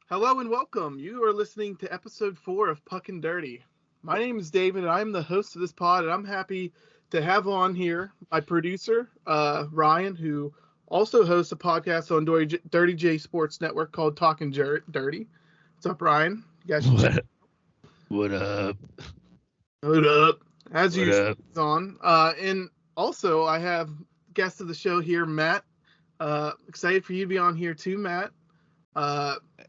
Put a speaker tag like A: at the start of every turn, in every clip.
A: Hello and welcome. You are listening to episode 4 of Puckin Dirty. My name is David, and I'm the host of this pod, and I'm happy to have on here my producer, Ryan, who also hosts a podcast on Dirty J Sports Network called Talking Dirty. What's up, Ryan? You guys should check it
B: What up?
A: out. What up? As
B: What
A: usual,
B: up?
A: it's on. And also, I have guest of the show here, Matt. Excited for you to be on here too, Matt.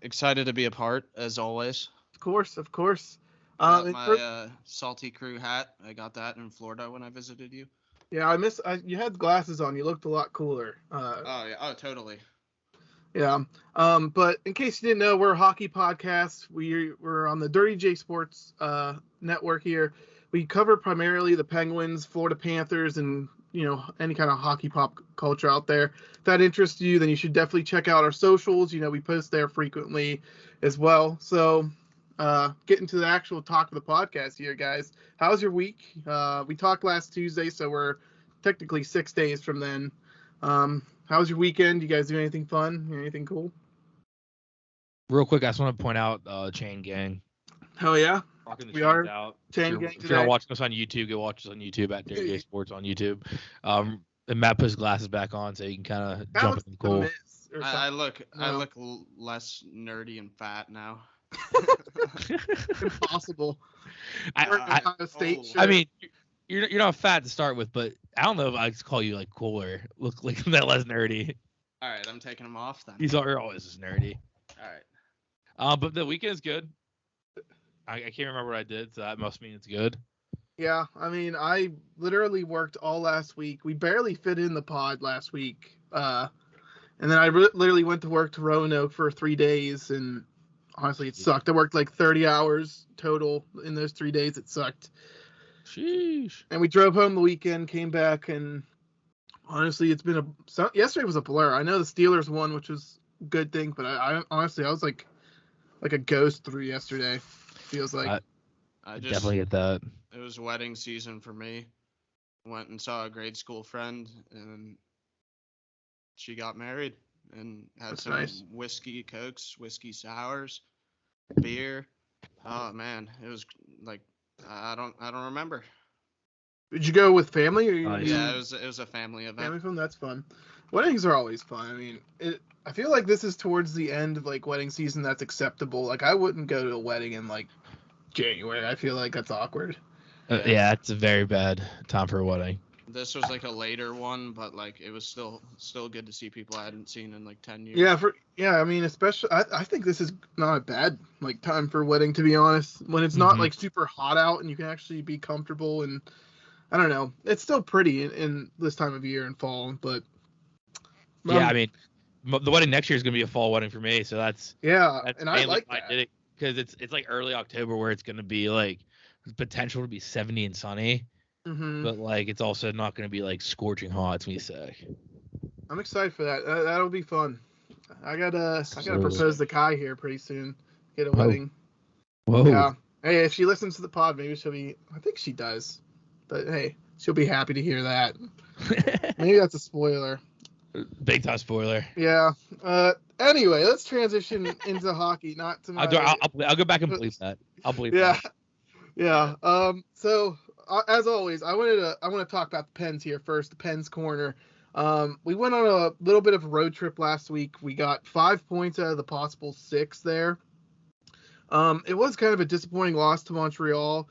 C: Excited to be a part, as always.
A: Of course.
C: Got
A: And
C: my Salty Crew hat. I got that in Florida when I visited you.
A: Yeah, you had glasses on. You looked a lot cooler.
C: Oh, yeah. Oh, totally.
A: Yeah. But in case you didn't know, we're a hockey podcast. We're on the Dirty J Sports network here. We cover primarily the Penguins, Florida Panthers, and any kind of hockey pop culture out there. If that interests you, then you should definitely check out our socials. We post there frequently as well. So getting to the actual talk of the podcast here, guys. How's your week? We talked last Tuesday, so we're technically 6 days from then. How was your weekend? You guys do anything fun? Anything cool?
B: Real quick, I just want to point out Chain Gang.
A: Hell yeah.
B: Rocking the
A: We
B: chains
A: are
B: out.
A: Chain Gang
B: If you're
A: today.
B: not watching us on YouTube, go watch us on YouTube at Dirty J Sports on YouTube. And Matt put his glasses back on so you can kind of
A: That
B: jump
A: looks
B: in the cool.
A: Miz or
C: I
A: something.
C: look less nerdy and fat now.
A: Impossible.
B: I-
A: Wearing
B: I-
A: Ohio State
C: oh.
A: shirt.
B: I mean, you're not fat to start with, but I don't know if I'd call you like cooler, look like that less nerdy.
C: All right, I'm taking them off then.
B: You're always just nerdy.
C: All right.
B: But the weekend is good. I can't remember what I did, so that must mean it's good.
A: Yeah, I mean, I literally worked all last week. We barely fit in the pod last week. And then I literally went to work to Roanoke for 3 days, and honestly, it sucked. I worked like 30 hours total in those 3 days. It sucked.
B: Sheesh.
A: And we drove home the weekend, came back, and honestly, it's been yesterday was a blur. I know the Steelers won, which was a good thing, but I honestly, I was like a ghost through yesterday. Feels like.
C: I just
B: Definitely get that.
C: It was wedding season for me. Went and saw a grade school friend, and she got married and had
A: That's
C: some
A: nice.
C: whiskey cokes, whiskey sours, beer. Oh man, it was like I don't remember.
A: Did you go with family or
B: Nice.
C: Yeah, it was a family event.
A: family film? That's fun. Weddings are always fun. I mean, I feel like this is towards the end of like wedding season. That's acceptable. Like I wouldn't go to a wedding in like January. I feel like that's awkward.
B: Yeah, it's a very bad time for a wedding.
C: This was like a later one, but like it was still good to see people I hadn't seen in like 10 years.
A: Yeah. I mean, especially I think this is not a bad like time for a wedding, to be honest. When it's not
B: Mhm.
A: like super hot out and you can actually be comfortable, and I don't know, it's still pretty in this time of year in fall, but
B: Yeah, I mean, the wedding next year is gonna be a fall wedding for me, so that's
A: and I
B: mainly
A: like
B: why
A: that.
B: I did it because it's like early October where it's gonna be like potential to be 70 and sunny,
A: Hmm.
B: but like it's also not gonna be like scorching hot. It's gonna be sick.
A: I'm excited for that. That'll be fun. I gotta
B: So-
A: propose to Kai here pretty soon. Get a
B: Whoa.
A: wedding.
B: Whoa.
A: Yeah. Hey, if she listens to the pod, maybe she'll be. I think she does. But hey, she'll be happy to hear that. Maybe that's a spoiler.
B: Big time spoiler.
A: Yeah. Anyway, let's transition into hockey. Not to my.
B: I'll go back and bleep that. I'll bleep
A: Yeah.
B: that.
A: Yeah. So as always, I want to talk about the Pens here first. The Pens corner. We went on a little bit of a road trip last week. We got 5 points out of the possible 6 there. It was kind of a disappointing loss to Montreal.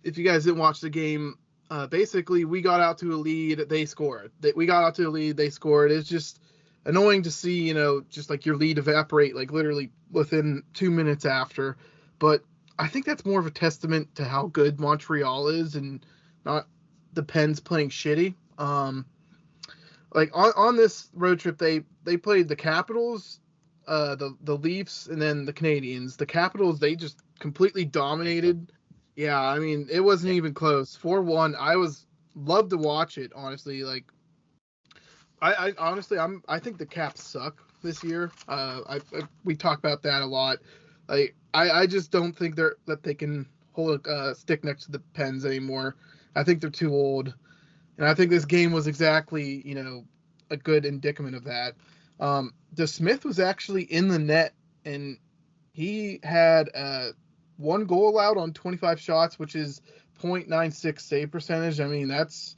A: If you guys didn't watch the game, basically we got out to a lead, they scored. We got out to a lead, they scored. It's just annoying to see, just like your lead evaporate like literally within 2 minutes after. But I think that's more of a testament to how good Montreal is and not the Pens playing shitty. Like on this road trip, they played the Capitals, the Leafs, and then the Canadiens. The Capitals, they just completely dominated. Yeah, I mean, it wasn't even close. 4-1. Love to watch it, honestly. Like, I honestly, I think the Caps suck this year. We talk about that a lot. Like, I just don't think that they can hold a stick next to the Pens anymore. I think they're too old, and I think this game was exactly a good indicament of that. DeSmith was actually in the net, and he had 1 goal allowed on 25 shots, which is .96 save percentage. I mean, that's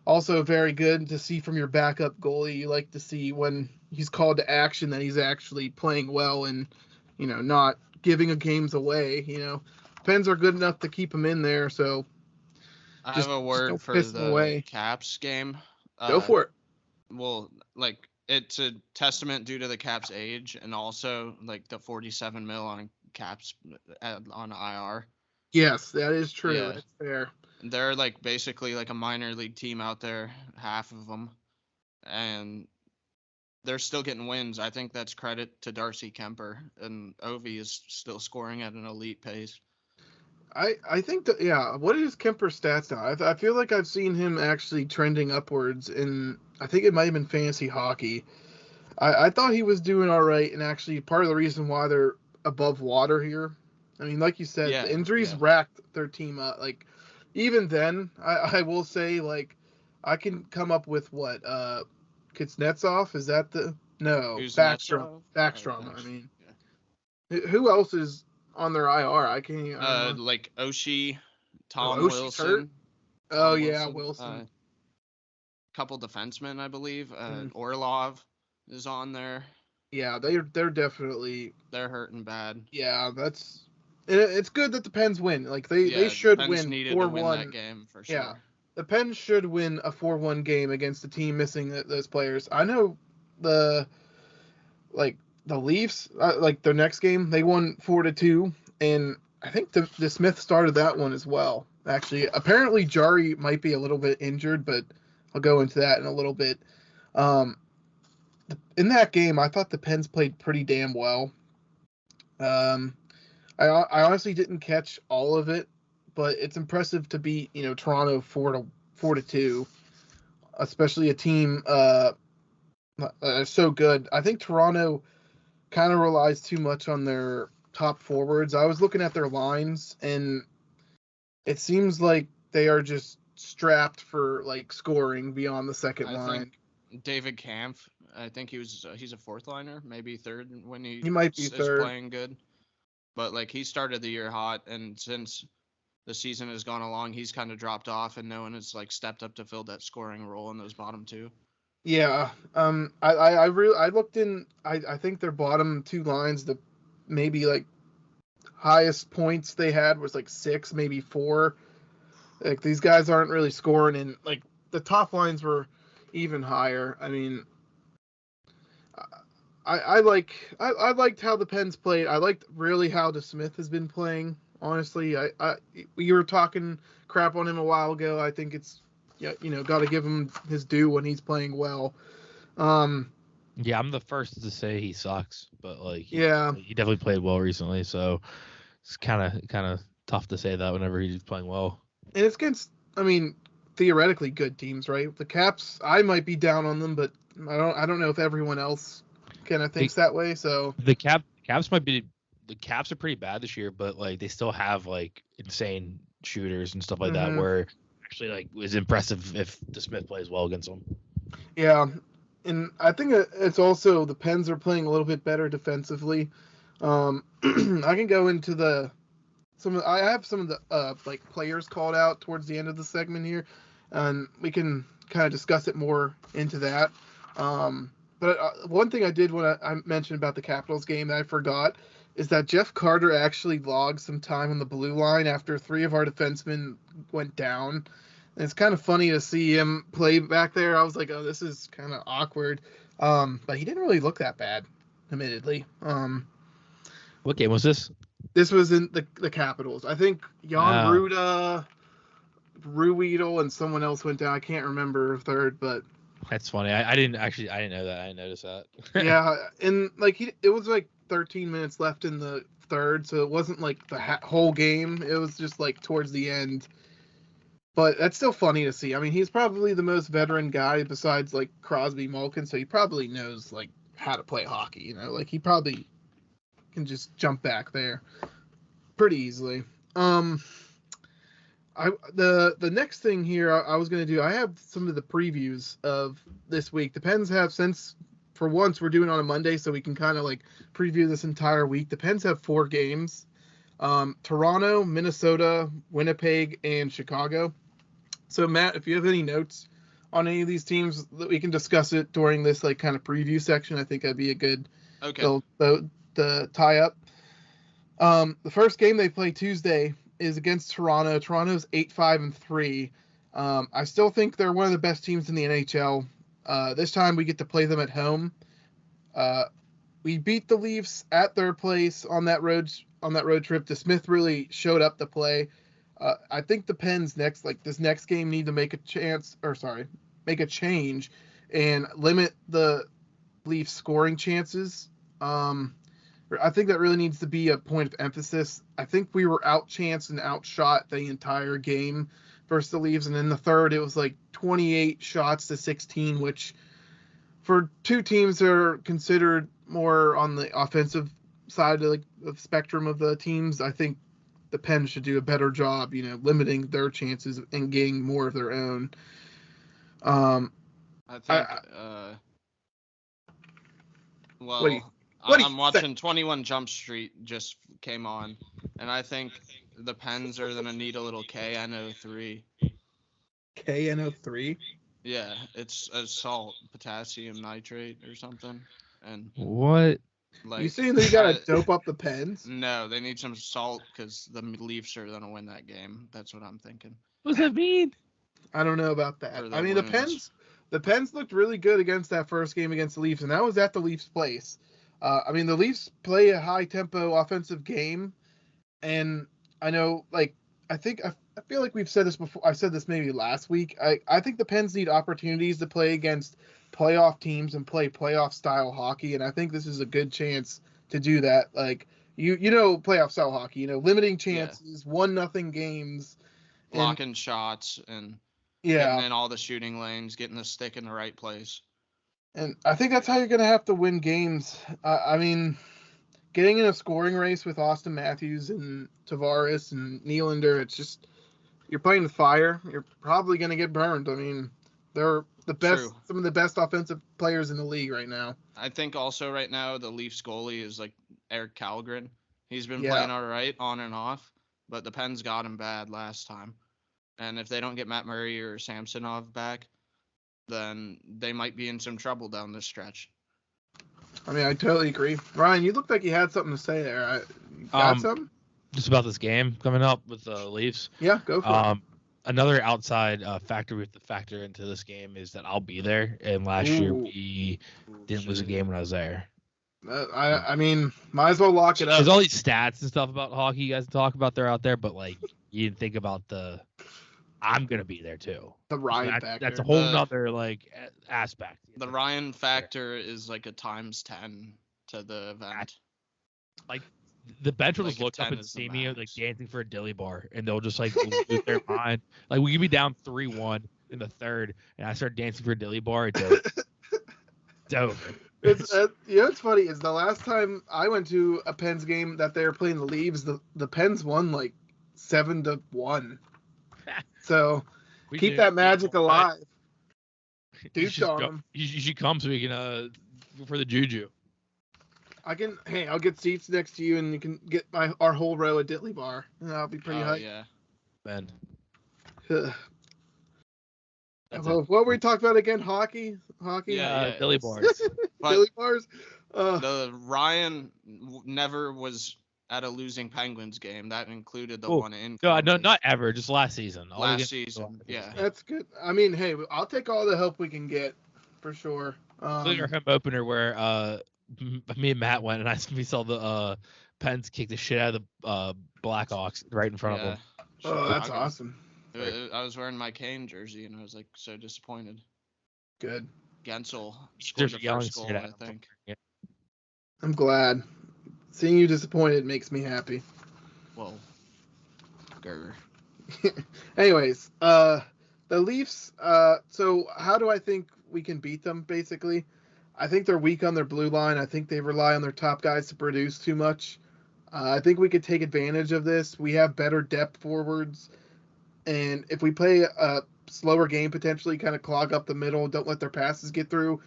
A: also very good to see from your backup goalie. You like to see when he's called to action that he's actually playing well and, not giving games away. Pens are good enough to keep him in there, so
C: I
A: just
C: have a word
A: don't
C: for
A: piss him
C: the
A: away.
C: Caps game.
A: Go for it.
C: Well, like, it's a testament due to the Caps' age and also like the 47 mil on Caps on IR.
A: Yes, that is true.
C: Yeah.
A: That's fair.
C: They're like basically like a minor league team out there, half of them, and they're still getting wins. I think that's credit to Darcy Kemper, and Ovi is still scoring at an elite pace.
A: I think that, yeah. What is Kemper's stats now? I feel like I've seen him actually trending upwards in, I think it might have been fantasy hockey. I thought he was doing all right, and actually part of the reason why they're above water here. I mean, like you said,
C: Yeah,
A: the injuries
C: yeah.
A: racked their team up. Like, even then, I will say, like, I can come up with what, Kuznetsov? Is that no, Backstrom. Backstrom, I mean.
C: Yeah.
A: Who else is on their IR? I can't.
C: Like Oshie, Tom
A: Oshie's
C: Wilson.
A: hurt? Oh,
C: Tom
A: yeah, Wilson.
C: Couple defensemen, I believe. Orlov is on there.
A: Yeah, they're definitely.
C: They're hurting bad.
A: Yeah, it's good that the Pens win. Like they should
C: the Pens
A: win
C: needed
A: 4-1.
C: to win that game for sure.
A: Yeah, the Pens should win a 4-1 game against a team missing those players. I know the Leafs, like their next game, they won 4-2, and I think the Smith started that one as well. Actually, apparently Jari might be a little bit injured, but I'll go into that in a little bit. In that game, I thought the Pens played pretty damn well. I honestly didn't catch all of it, but it's impressive to beat Toronto 4-2, especially a team so good. I think Toronto kind of relies too much on their top forwards. I was looking at their lines, and it seems like they are just strapped for like scoring beyond the second line.
C: David Kampf, I think he's a fourth liner, maybe third when he
A: might be
C: is
A: third.
C: Playing good. But like he started the year hot, and since the season has gone along, he's kind of dropped off, and no one has like stepped up to fill that scoring role in those bottom two.
A: Yeah. I looked in. I think their bottom two lines, the maybe like highest points they had was like 6, maybe 4. Like these guys aren't really scoring, and like the top lines were even higher. I mean, I liked how the Pens played. I liked really how DeSmith has been playing. Honestly, you were talking crap on him a while ago. I think it's got to give him his due when he's playing well.
B: Yeah, I'm the first to say he sucks, but like he definitely played well recently, so it's kind of tough to say that whenever he's playing well.
A: And it's against, I mean, theoretically good teams, right? The Caps, I might be down on them, but I don't know if everyone else kind of thinks that way. So
B: the Caps are pretty bad this year, but like they still have like insane shooters and stuff like that. Where actually like it was impressive if DeSmith plays well against them.
A: Yeah, and I think it's also the Pens are playing a little bit better defensively. I can go into I have some of the like players called out towards the end of the segment here, and we can kind of discuss it more into that. But one thing I did when I mentioned about the Capitals game that I forgot is that Jeff Carter actually logged some time on the blue line after 3 of our defensemen went down. And it's kind of funny to see him play back there. I was like, oh, this is kind of awkward. But he didn't really look that bad, admittedly.
B: What game was this?
A: This was in the Capitals. I think Jan Ruda, Ruedel, and someone else went down. I can't remember third, but
B: that's funny. I didn't know that. I didn't notice that.
A: Yeah, and like it was like 13 minutes left in the third, so it wasn't like the whole game. It was just like towards the end. But that's still funny to see. I mean, he's probably the most veteran guy besides like Crosby, Malkin, so he probably knows like how to play hockey. Like he probably can just jump back there pretty easily. The next thing here I was gonna do. I have some of the previews of this week. The Pens have since for once we're doing it on a Monday, so we can kind of like preview this entire week. The Pens have 4 games: Toronto, Minnesota, Winnipeg, and Chicago. So Matt, if you have any notes on any of these teams, that we can discuss it during this like kind of preview section. I think that'd be a good the tie up. The first game they play Tuesday is against Toronto. Toronto's 8-5-3. I still think they're one of the best teams in the NHL. This time we get to play them at home. We beat the Leafs at their place on that road trip. DeSmith really showed up to play. I think the Pens this next game need to make a change and limit the Leafs scoring chances. I think that really needs to be a point of emphasis. I think we were outchanced and outshot the entire game versus the Leafs, and in the third it was like 28 shots to 16, which for two teams that are considered more on the offensive side of the spectrum of the teams, I think the Pens should do a better job, limiting their chances and getting more of their own.
C: I think. I'm watching 21 Jump Street just came on, and I think the Pens are gonna need a little KNO3.
A: KNO3?
C: Yeah, it's a salt, potassium nitrate or something. And
B: what?
A: You saying they gotta dope up the Pens?
C: No, they need some salt because the Leafs are gonna win that game. That's what I'm thinking.
B: What does that mean?
A: I don't know about that. I mean, the Pens looked really good against that first game against the Leafs, and that was at the Leafs' place. The Leafs play a high-tempo offensive game, and I know, I feel like we've said this before. I said this maybe last week. I think the Pens need opportunities to play against playoff teams and play playoff-style hockey, and I think this is a good chance to do that. Playoff-style hockey, limiting chances, 1-0 games.
C: Blocking shots and getting in all the shooting lanes, getting the stick in the right place.
A: And I think that's how you're going to have to win games. Getting in a scoring race with Auston Matthews and Tavares and Nylander, it's just, you're playing with fire. You're probably going to get burned. I mean, they're the best, some of the best offensive players in the league right now.
C: I think also right now the Leafs goalie is Eric Kallgren. He's been playing all right on and off, but the Pens got him bad last time. And if they don't get Matt Murray or Samsonov back, then they might be in some trouble down this stretch.
A: I mean, I totally agree. Ryan, you looked like you had something to say there. Got something?
B: Just about this game coming up with the Leafs.
A: Yeah, go for it.
B: Another outside factor we have to factor into this game is that I'll be there. And last year we didn't lose a game when I was there.
A: I mean, might as well lock it up.
B: There's all these stats and stuff about hockey you guys talk about. They're out there, but you didn't think about I'm gonna be there too.
A: The Ryan factor.
B: That's a whole nother aspect.
C: The Ryan factor is a ×10 to the event.
B: The bench will just look up and see me dancing for a dilly bar, and they'll just lose their mind. We could be down 3-1 in the third, and I start dancing for a dilly bar. It's over.
A: It's funny is the last time I went to a Pens game that they were playing the Leafs, the Pens won 7-1. So keep that magic alive. Dude,
B: you should come so we can for the juju.
A: I'll get seats next to you, and you can get our whole row at Diddley Bar. And I'll be pretty hyped.
C: Yeah.
B: Man.
A: What were we talking about again? Hockey?
B: Yeah, Dilly Bars.
A: Dilly Bars?
C: The Ryan never was at a losing Penguins game. That included the one in.
B: No, not ever. Just last season.
C: Last season, yeah.
A: That's good. I mean, hey, I'll take all the help we can get, for sure.
B: Including our home opener where me and Matt went, and we saw the Pens kick the shit out of the Blackhawks right in front of them.
A: Oh, that's awesome.
C: I was wearing my Kane jersey, and I was so disappointed.
A: Good.
C: Gensel scored the first goal, I think.
B: Yeah.
A: I'm glad. Seeing you disappointed makes me happy.
C: Well, Gerger.
A: Anyways, the Leafs, so how do I think we can beat them, basically? I think they're weak on their blue line. I think they rely on their top guys to produce too much. I think we could take advantage of this. We have better depth forwards. And if we play a slower game, potentially kind of clog up the middle, don't let their passes get through,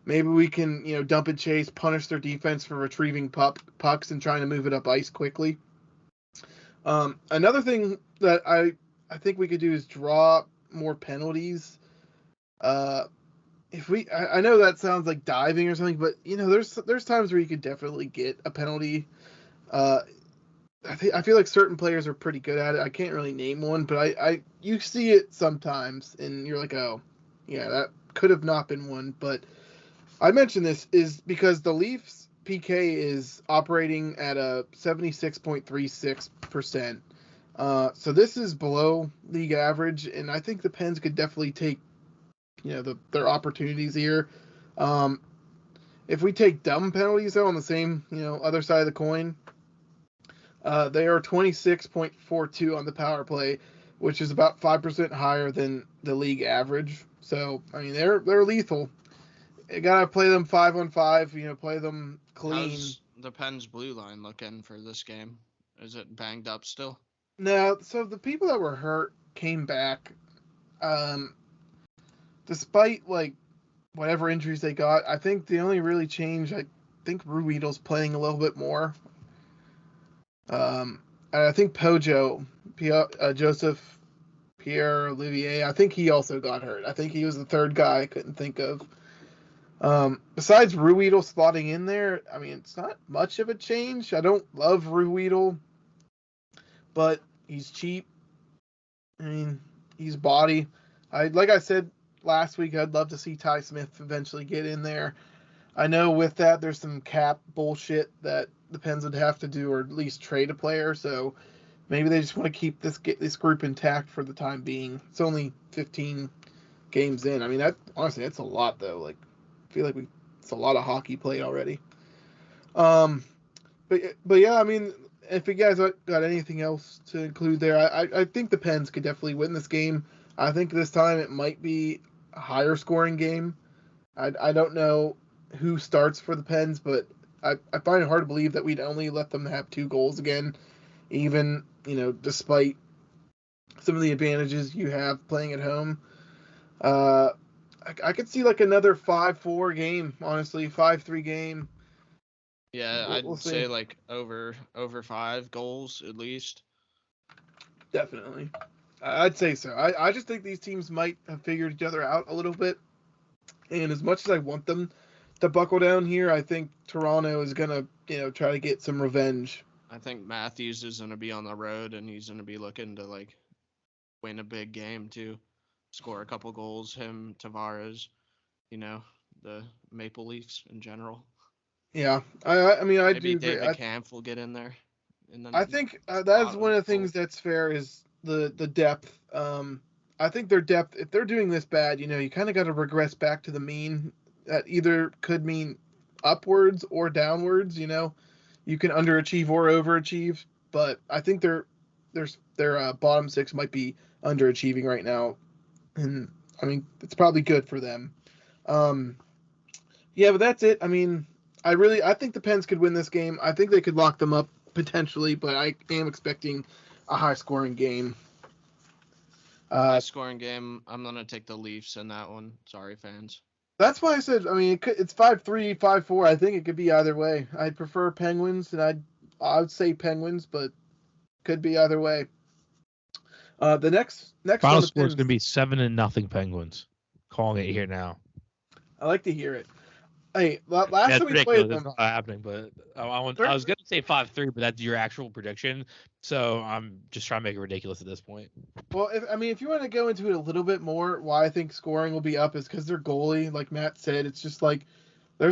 A: Maybe we can, dump and chase, punish their defense for retrieving pucks and trying to move it up ice quickly. Another thing that I think we could do is draw more penalties. I know that sounds like diving or something, but there's times where you could definitely get a penalty. I feel like certain players are pretty good at it. I can't really name one, but you see it sometimes, and you're like, oh, yeah, that could have not been one. But I mention this is because the Leafs PK is operating at a 76.36%. So this is below league average, and I think the Pens could definitely take, their opportunities here. If we take dumb penalties though on the same, other side of the coin, they are 26.42 on the power play, which is about 5% higher than the league average. So I mean they're lethal. You gotta play them 5-on-5. Play them clean.
C: How's the Pens blue line looking for this game? Is it banged up still?
A: No. So the people that were hurt came back. Despite like whatever injuries they got, I think the only really change, I think Ruhwedel's playing a little bit more. And I think Pojo, Joseph Pierre Olivier, I think he also got hurt. I think he was the third guy I couldn't think of. Besides Ruhwedel slotting in there, I mean, it's not much of a change. I don't love Ruhwedel, but he's cheap. I mean, he's body. Like I said last week, I'd love to see Ty Smith eventually get in there. I know with that there's some cap bullshit that the Pens would have to do, or at least trade a player. So maybe they just want to keep this group intact for the time being. It's only 15 games in. I mean, honestly that's a lot though. Like, I feel like it's a lot of hockey played already. But yeah, I mean, if you guys got anything else to include there, I think the Pens could definitely win this game. I think this time it might be a higher scoring game. I don't know who starts for the Pens, but I find it hard to believe that we'd only let them have 2 goals again, even, despite some of the advantages you have playing at home. I could see like another 5-4 game, honestly, 5-3 game.
C: Yeah, I'd say like over 5 goals at least.
A: Definitely. I'd say so. I just think these teams might have figured each other out a little bit. And as much as I want them to buckle down here, I think Toronto is going to, try to get some revenge.
C: I think Matthews is going to be on the road, and he's going to be looking to, like, win a big game, too. Score a couple goals, him, Tavares, the Maple Leafs in general.
A: Yeah. I mean, I
C: Maybe
A: do
C: David
A: agree.
C: Kampf will get in there.
A: I think that is one of the things that's fair is the depth. I think their depth, if they're doing this bad, you kind of got to regress back to the mean. That either could mean upwards or downwards. You can underachieve or overachieve, but I think their bottom 6 might be underachieving right now, and I mean it's probably good for them. Yeah, but that's it. I mean, I think the Pens could win this game. I think they could lock them up potentially, but I am expecting a high scoring game.
C: High scoring game. I'm gonna take the Leafs in that one. Sorry, fans.
A: That's why I said. I mean, it's 5-3, 5-4. I think it could be either way. I'd prefer Penguins, and I would say Penguins, but could be either way. The next
B: final score is going to be 7-0 Penguins. Calling it here now.
A: I like to hear it. Hey, last time we played them,
B: that's not happening. But I was going to say 5-3, but that's your actual prediction. So I'm just trying to make it ridiculous at this point.
A: Well, if you want to go into it a little bit more, why I think scoring will be up is because their goalie, like Matt said, it's just like they're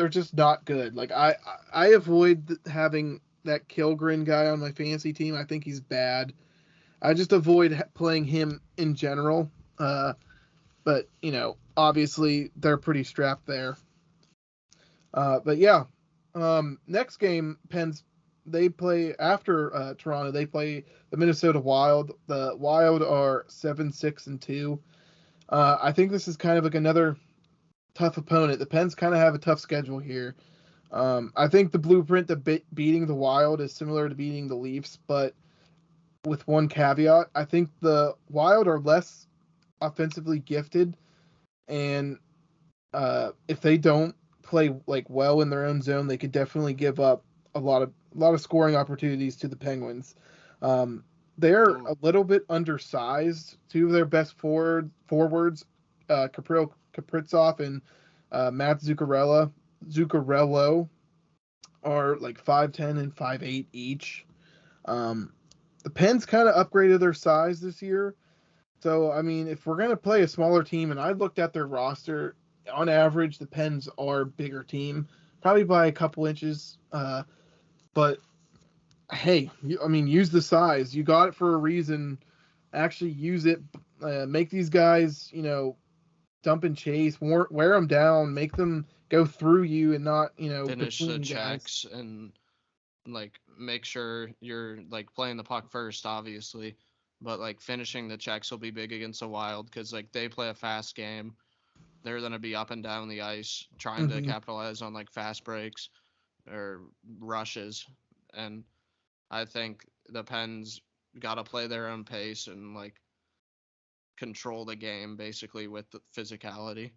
A: just not good. Like I avoid having that Kilgren guy on my fantasy team. I think he's bad. I just avoid playing him in general. But obviously they're pretty strapped there. But yeah, next game, Pens, they play after Toronto. They play the Minnesota Wild. The Wild are 7-6-2. I think this is kind of like another tough opponent. The Pens kind of have a tough schedule here. I think the blueprint to beating the Wild is similar to beating the Leafs, but with one caveat. I think the Wild are less offensively gifted, and if they don't play like well in their own zone, they could definitely give up a lot of scoring opportunities to the Penguins. They're a little bit undersized. Two of their best forwards, Kaprizov and Matt Zuccarello are like 5'10" and 5'8" each. The Pens kind of upgraded their size this year. So, I mean, if we're going to play a smaller team, and I looked at their roster, on average, the Pens are a bigger team, probably by a couple inches. But, hey, use the size. You got it for a reason. Actually use it. Make these guys, dump and chase, wear them down, make them go through you and not,
C: finish the
A: between
C: checks
A: guys.
C: and like make sure you're like playing the puck first, obviously, but like finishing the checks will be big against the Wild because like they play a fast game. They're gonna be up and down the ice trying to capitalize on like fast breaks or rushes, and I think the Pens got to play their own pace and like control the game basically with the physicality.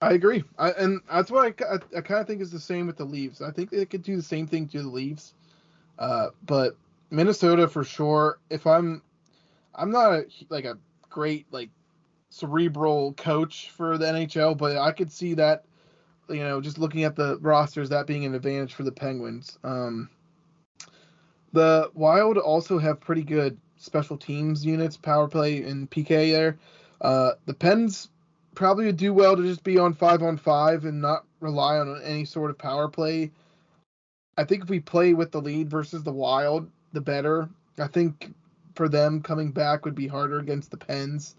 A: I agree. And that's what I kind of think is the same with the Leafs. I think they could do the same thing to the Leafs. But Minnesota for sure. If I'm not a great like cerebral coach for the NHL, but I could see that, just looking at the rosters, that being an advantage for the Penguins. The Wild also have pretty good special teams units, power play and PK there. The Pens probably would do well to just be on 5-on-5 and not rely on any sort of power play. I think if we play with the lead versus the Wild, the better. I think for them coming back would be harder against the Pens.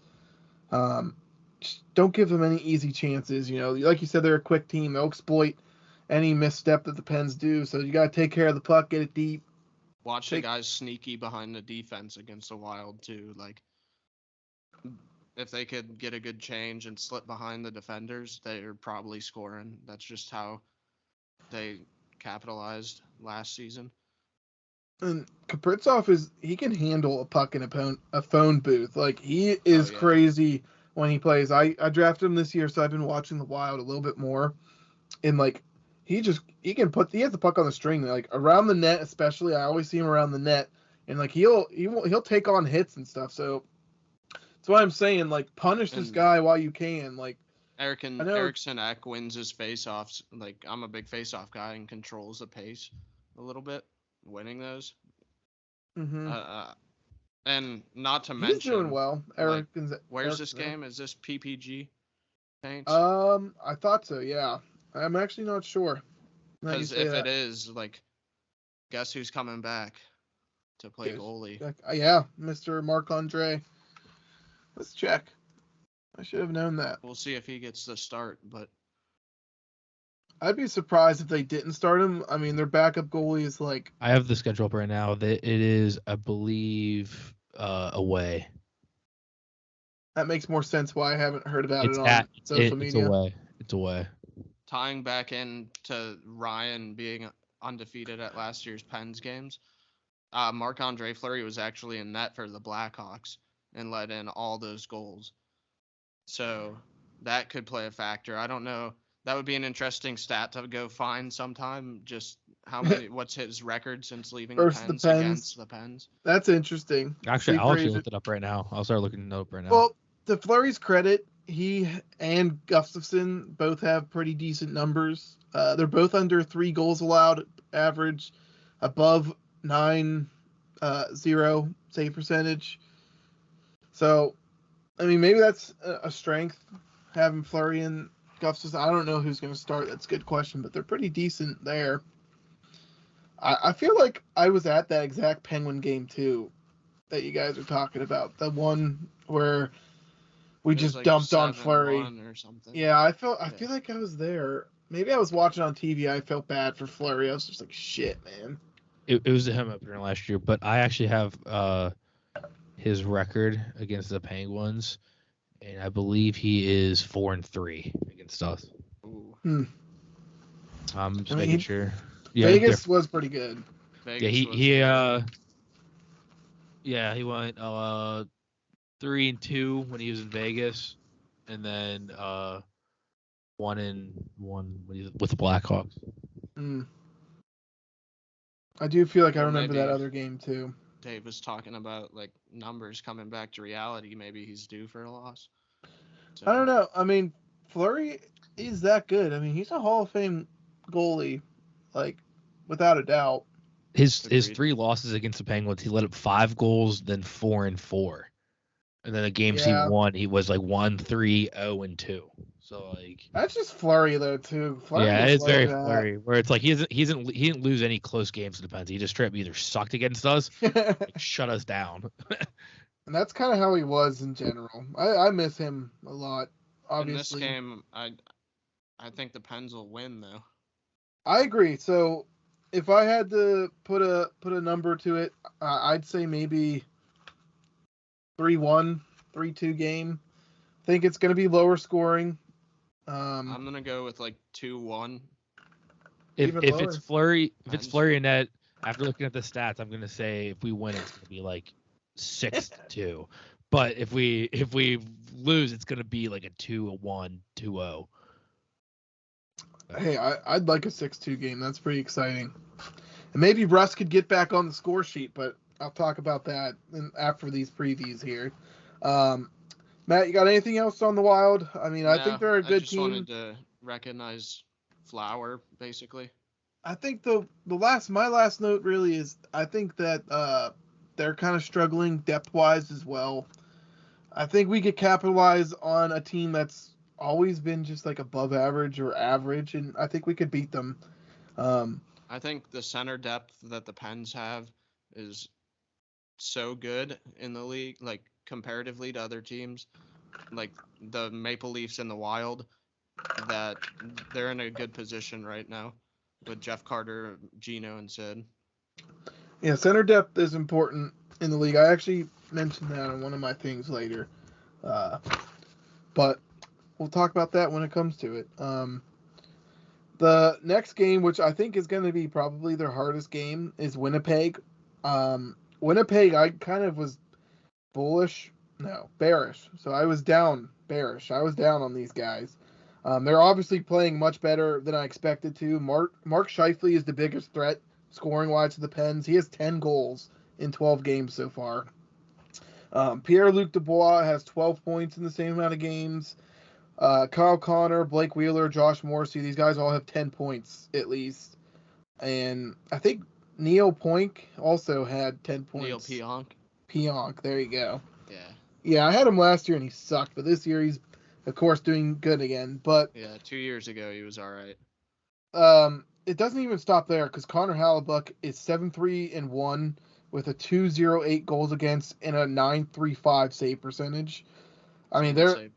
A: Just don't give them any easy chances. Like you said, they're a quick team. They'll exploit any misstep that the Pens do. So you got to take care of the puck, get it deep.
C: Watch the guys sneaky behind the defense against the Wild too. Like if they could get a good change and slip behind the defenders, they're probably scoring. That's just how they capitalized last season.
A: And Kaprizov he can handle a puck in a phone booth. Like he is crazy when he plays. I drafted him this year, so I've been watching the Wild a little bit more. And like he has the puck on the string, like around the net especially. I always see him around the net, and like he'll take on hits and stuff. So that's why I'm saying, like, punish this guy while you can. Like
C: Eriksson Ek wins his faceoffs. Like I'm a big faceoff guy and controls the pace a little bit, winning those. And not to mention,
A: he's doing well.
C: Where's this game? Is this PPG Paints?
A: I thought so. Yeah, I'm actually not sure.
C: Because if it is, like, guess who's coming back to play goalie?
A: Yeah, Mr. Marc-Andre. Let's check. I should have known that.
C: We'll see if he gets the start, but
A: I'd be surprised if they didn't start him. I mean, their backup goalie is like.
B: I have the schedule up right now. It is, I believe, away.
A: That makes more sense why I haven't heard about it on social media.
B: It's away.
C: Tying back into Ryan being undefeated at last year's Pens games, Marc-Andre Fleury was actually in net for the Blackhawks and let in all those goals. So that could play a factor. I don't know. That would be an interesting stat to go find sometime. Just what's his record since leaving the Pens against the Pens?
A: That's interesting.
B: Actually, I'll actually look it up right now. I'll start looking it up right now.
A: Well, to Fleury's credit, he and Gustafson both have pretty decent numbers. They're both under 3 goals allowed average, above 9.0 save percentage. So, I mean, maybe that's a strength, having Fleury and Gustafson. I don't know who's going to start. That's a good question, but they're pretty decent there. I feel like I was at that exact Penguin game too that you guys are talking about. The one where we just dumped on Fleury.
C: Or something.
A: Yeah, I feel like I was there. Maybe I was watching on TV. I felt bad for Fleury. I was just like, shit, man.
B: It was him up here last year, but I actually have his record against the Penguins, and I believe he is 4-3 against us.
C: Ooh.
B: I'm just making sure. Yeah,
A: Vegas was pretty good.
B: He went 3-2 when he was in Vegas, and then 1-1 with the Blackhawks.
A: I do feel like I remember that other game too.
C: Dave was talking about like numbers coming back to reality. Maybe he's due for a loss. So,
A: I don't know. I mean, Fleury is that good. I mean, he's a Hall of Fame goalie, like without a doubt.
B: His 3 losses against the Penguins, he let up 5 goals, then 4-4. And then the games he won, he was like 1-3-0-2. So like
A: that's just Fleury though too. Fleury
B: it's like very Fleury. Where it's like he didn't lose any close games. It depends. He just straight up either sucked against us, like shut us down.
A: And that's kind of how he was in general. I miss him a lot. Obviously,
C: in this game, I think the Pens will win though.
A: I agree. So if I had to put a number to it, I'd say maybe 3-1, 3-2 game. I think it's going to be lower scoring.
C: I'm going to go with like 2-1.
B: If it's Fleury and net, after looking at the stats, I'm going to say if we win, it's going to be like 6-2. But if we lose, it's going to be like a 2-1, 2-0.
A: Hey, I'd like a 6-2 game. That's pretty exciting. And maybe Russ could get back on the score sheet, but I'll talk about that after these previews here. Matt, you got anything else on the Wild? I mean, I think they're a good team.
C: I just wanted to recognize Flower, basically.
A: I think my last note really is I think that they're kind of struggling depth-wise as well. I think we could capitalize on a team that's always been just like above average or average, and I think we could beat them.
C: I think the center depth that the Pens have is so good in the league, like comparatively to other teams, like the Maple Leafs and the Wild, that they're in a good position right now with Jeff Carter, Gino, and Sid.
A: Yeah, center depth is important in the league. I actually mentioned that on one of my things later. But we'll talk about that when it comes to it. The next game, which I think is going to be probably their hardest game, is Winnipeg. Winnipeg, I kind of was bearish. So I was bearish. I was down on these guys. They're obviously playing much better than I expected to. Mark Scheifele is the biggest threat scoring-wise to the Pens. He has 10 goals in 12 games so far. Pierre-Luc Dubois has 12 points in the same amount of games. Kyle Connor, Blake Wheeler, Josh Morrissey, these guys all have 10 points at least. And I think Neil Poink also had 10 points.
C: Neil
A: Pionk, there you go.
C: Yeah.
A: Yeah, I had him last year and he sucked, but this year he's, of course, doing good again. But
C: yeah, 2 years ago he was all right.
A: It doesn't even stop there because Connor Hellebuyck is 7-3-1 with a 2.08 goals against and a 9.35 save percentage. I mean, they're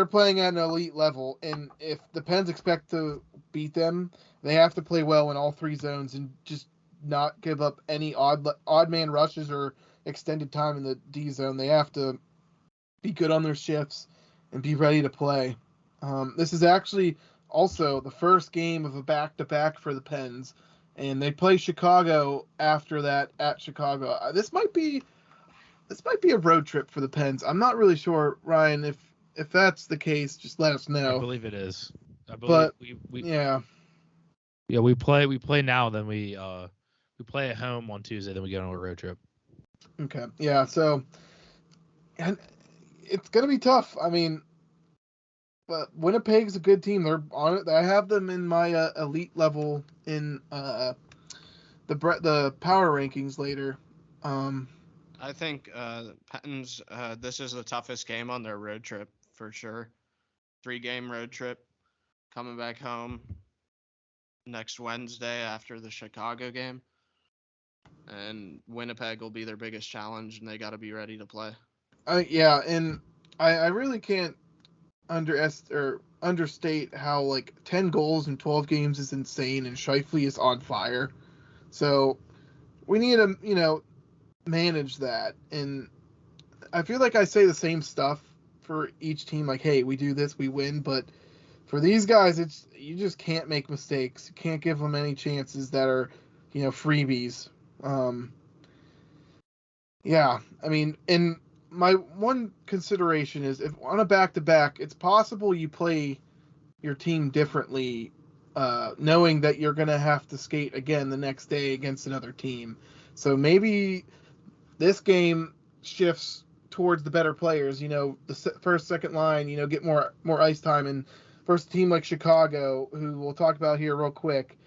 A: playing at an elite level, and if the Pens expect to beat them, they have to play well in all 3 zones and just not give up any odd man rushes or extended time in the D zone. They have to be good on their shifts and be ready to play. This is actually also the first game of a back-to-back for the Pens, and they play Chicago after that at Chicago. This might be a road trip for the Pens. I'm not really sure, Ryan. If that's the case, just let us know.
B: I believe it is. We play now, then we play at home on Tuesday, then we go on a road trip.
A: Okay. Yeah. So, and it's gonna be tough. I mean, but Winnipeg's a good team. They're on it. I have them in my elite level in the power rankings later.
C: I think Pens, this is the toughest game on their road trip for sure. 3-game road trip, coming back home next Wednesday after the Chicago game, and Winnipeg will be their biggest challenge, and they got to be ready to play.
A: And I really can't understate how like 10 goals in 12 games is insane, and Scheifele is on fire. So we need to manage that, and I feel like I say the same stuff for each team, like, hey, we do this, we win, but for these guys, you just can't make mistakes. You can't give them any chances that are freebies. I mean, and my one consideration is if on a back-to-back, it's possible you play your team differently, knowing that you're going to have to skate again the next day against another team. So maybe this game shifts towards the better players. The first, second line, get more ice time. And versus a team like Chicago, who we'll talk about here real quick,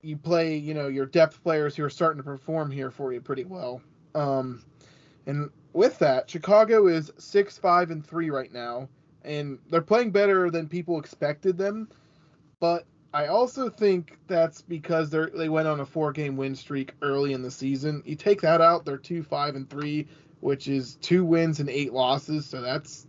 A: you play, your depth players who are starting to perform here for you pretty well. And with that, Chicago is 6-5-3 right now, and they're playing better than people expected them. But I also think that's because they went on a 4-game win streak early in the season. You take that out, they're 2-5-3, which is 2 wins and 8 losses. So that's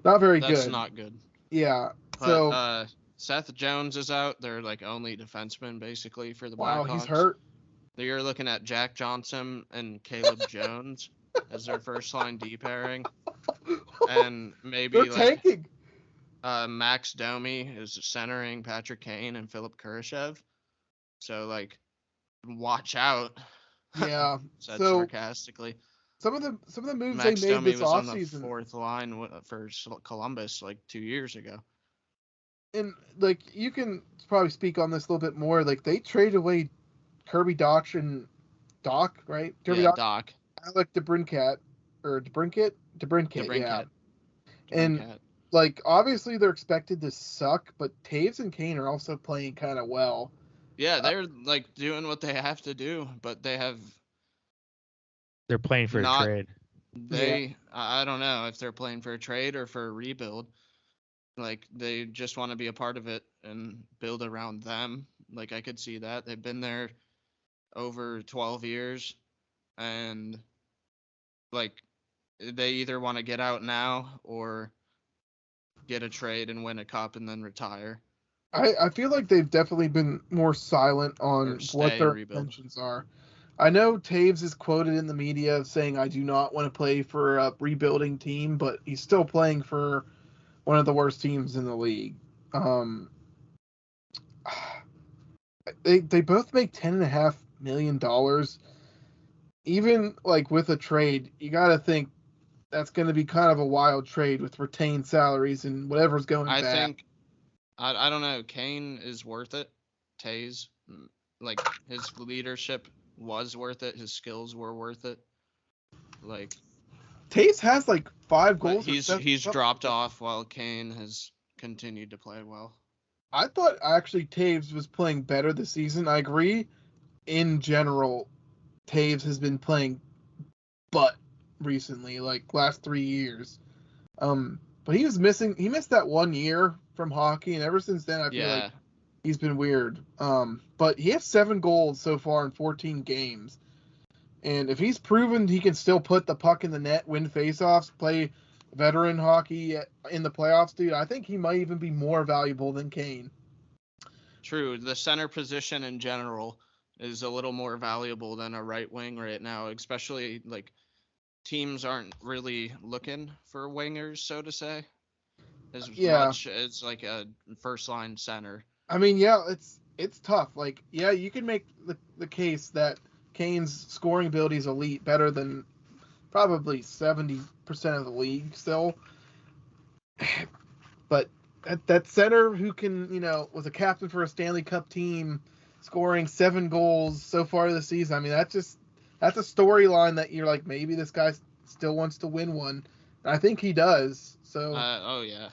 A: not very good.
C: That's not good.
A: Yeah.
C: But,
A: so
C: Seth Jones is out. They're like only defenseman basically for the Blackhawks.
A: Wow, he's hurt.
C: You're looking at Jack Johnson and Caleb Jones as their first line D pairing, and maybe
A: they're tanking.
C: Max Domi is centering Patrick Kane and Philip Kurashev. So watch out.
A: Yeah.
C: Said sarcastically.
A: Some of the moves
C: Max
A: they made
C: Domi
A: this
C: was on
A: offseason.
C: the 4th line for Columbus 2 years ago.
A: And you can probably speak on this a little bit more. They traded away Kirby Dach and Doc, right?
C: Doc.
A: Alec DeBrincat. Yeah. And obviously they're expected to suck, but Taves and Kane are also playing kind of well.
C: Yeah, they're doing what they have to do, but they're
B: playing for a trade.
C: I don't know if they're playing for a trade or for a rebuild. They just want to be a part of it and build around them. I could see that. They've been there over 12 years, and they either want to get out now or get a trade and win a cup and then retire.
A: I feel like they've definitely been more silent on what their intentions are. I know Taves is quoted in the media saying, "I do not want to play for a rebuilding team," but he's still playing for one of the worst teams in the league. They both make $10.5 million. Even with a trade, you got to think that's going to be kind of a wild trade with retained salaries and whatever's going back.
C: I think, I don't know, Kane is worth it. Taves, his leadership was worth it. His skills were worth it.
A: Taves has 5 goals.
C: He's dropped off while Kane has continued to play well.
A: I thought actually Taves was playing better this season. I agree. In general, Taves has been playing butt recently, last 3 years. But he missed that 1 year from hockey, and ever since then I feel like he's been weird. But he has 7 goals so far in 14 games. And if he's proven he can still put the puck in the net, win faceoffs, play veteran hockey in the playoffs, dude, I think he might even be more valuable than Kane.
C: True. The center position in general is a little more valuable than a right wing right now, especially teams aren't really looking for wingers, so to say, as much as a first line center. I
A: mean, it's tough. You can make the case that Kane's scoring ability is elite, better than probably 70% of the league still. But that center who can, was a captain for a Stanley Cup team, scoring 7 goals so far this season. I mean, that's a storyline that you're maybe this guy still wants to win one. And I think he does. So.
C: Oh yeah.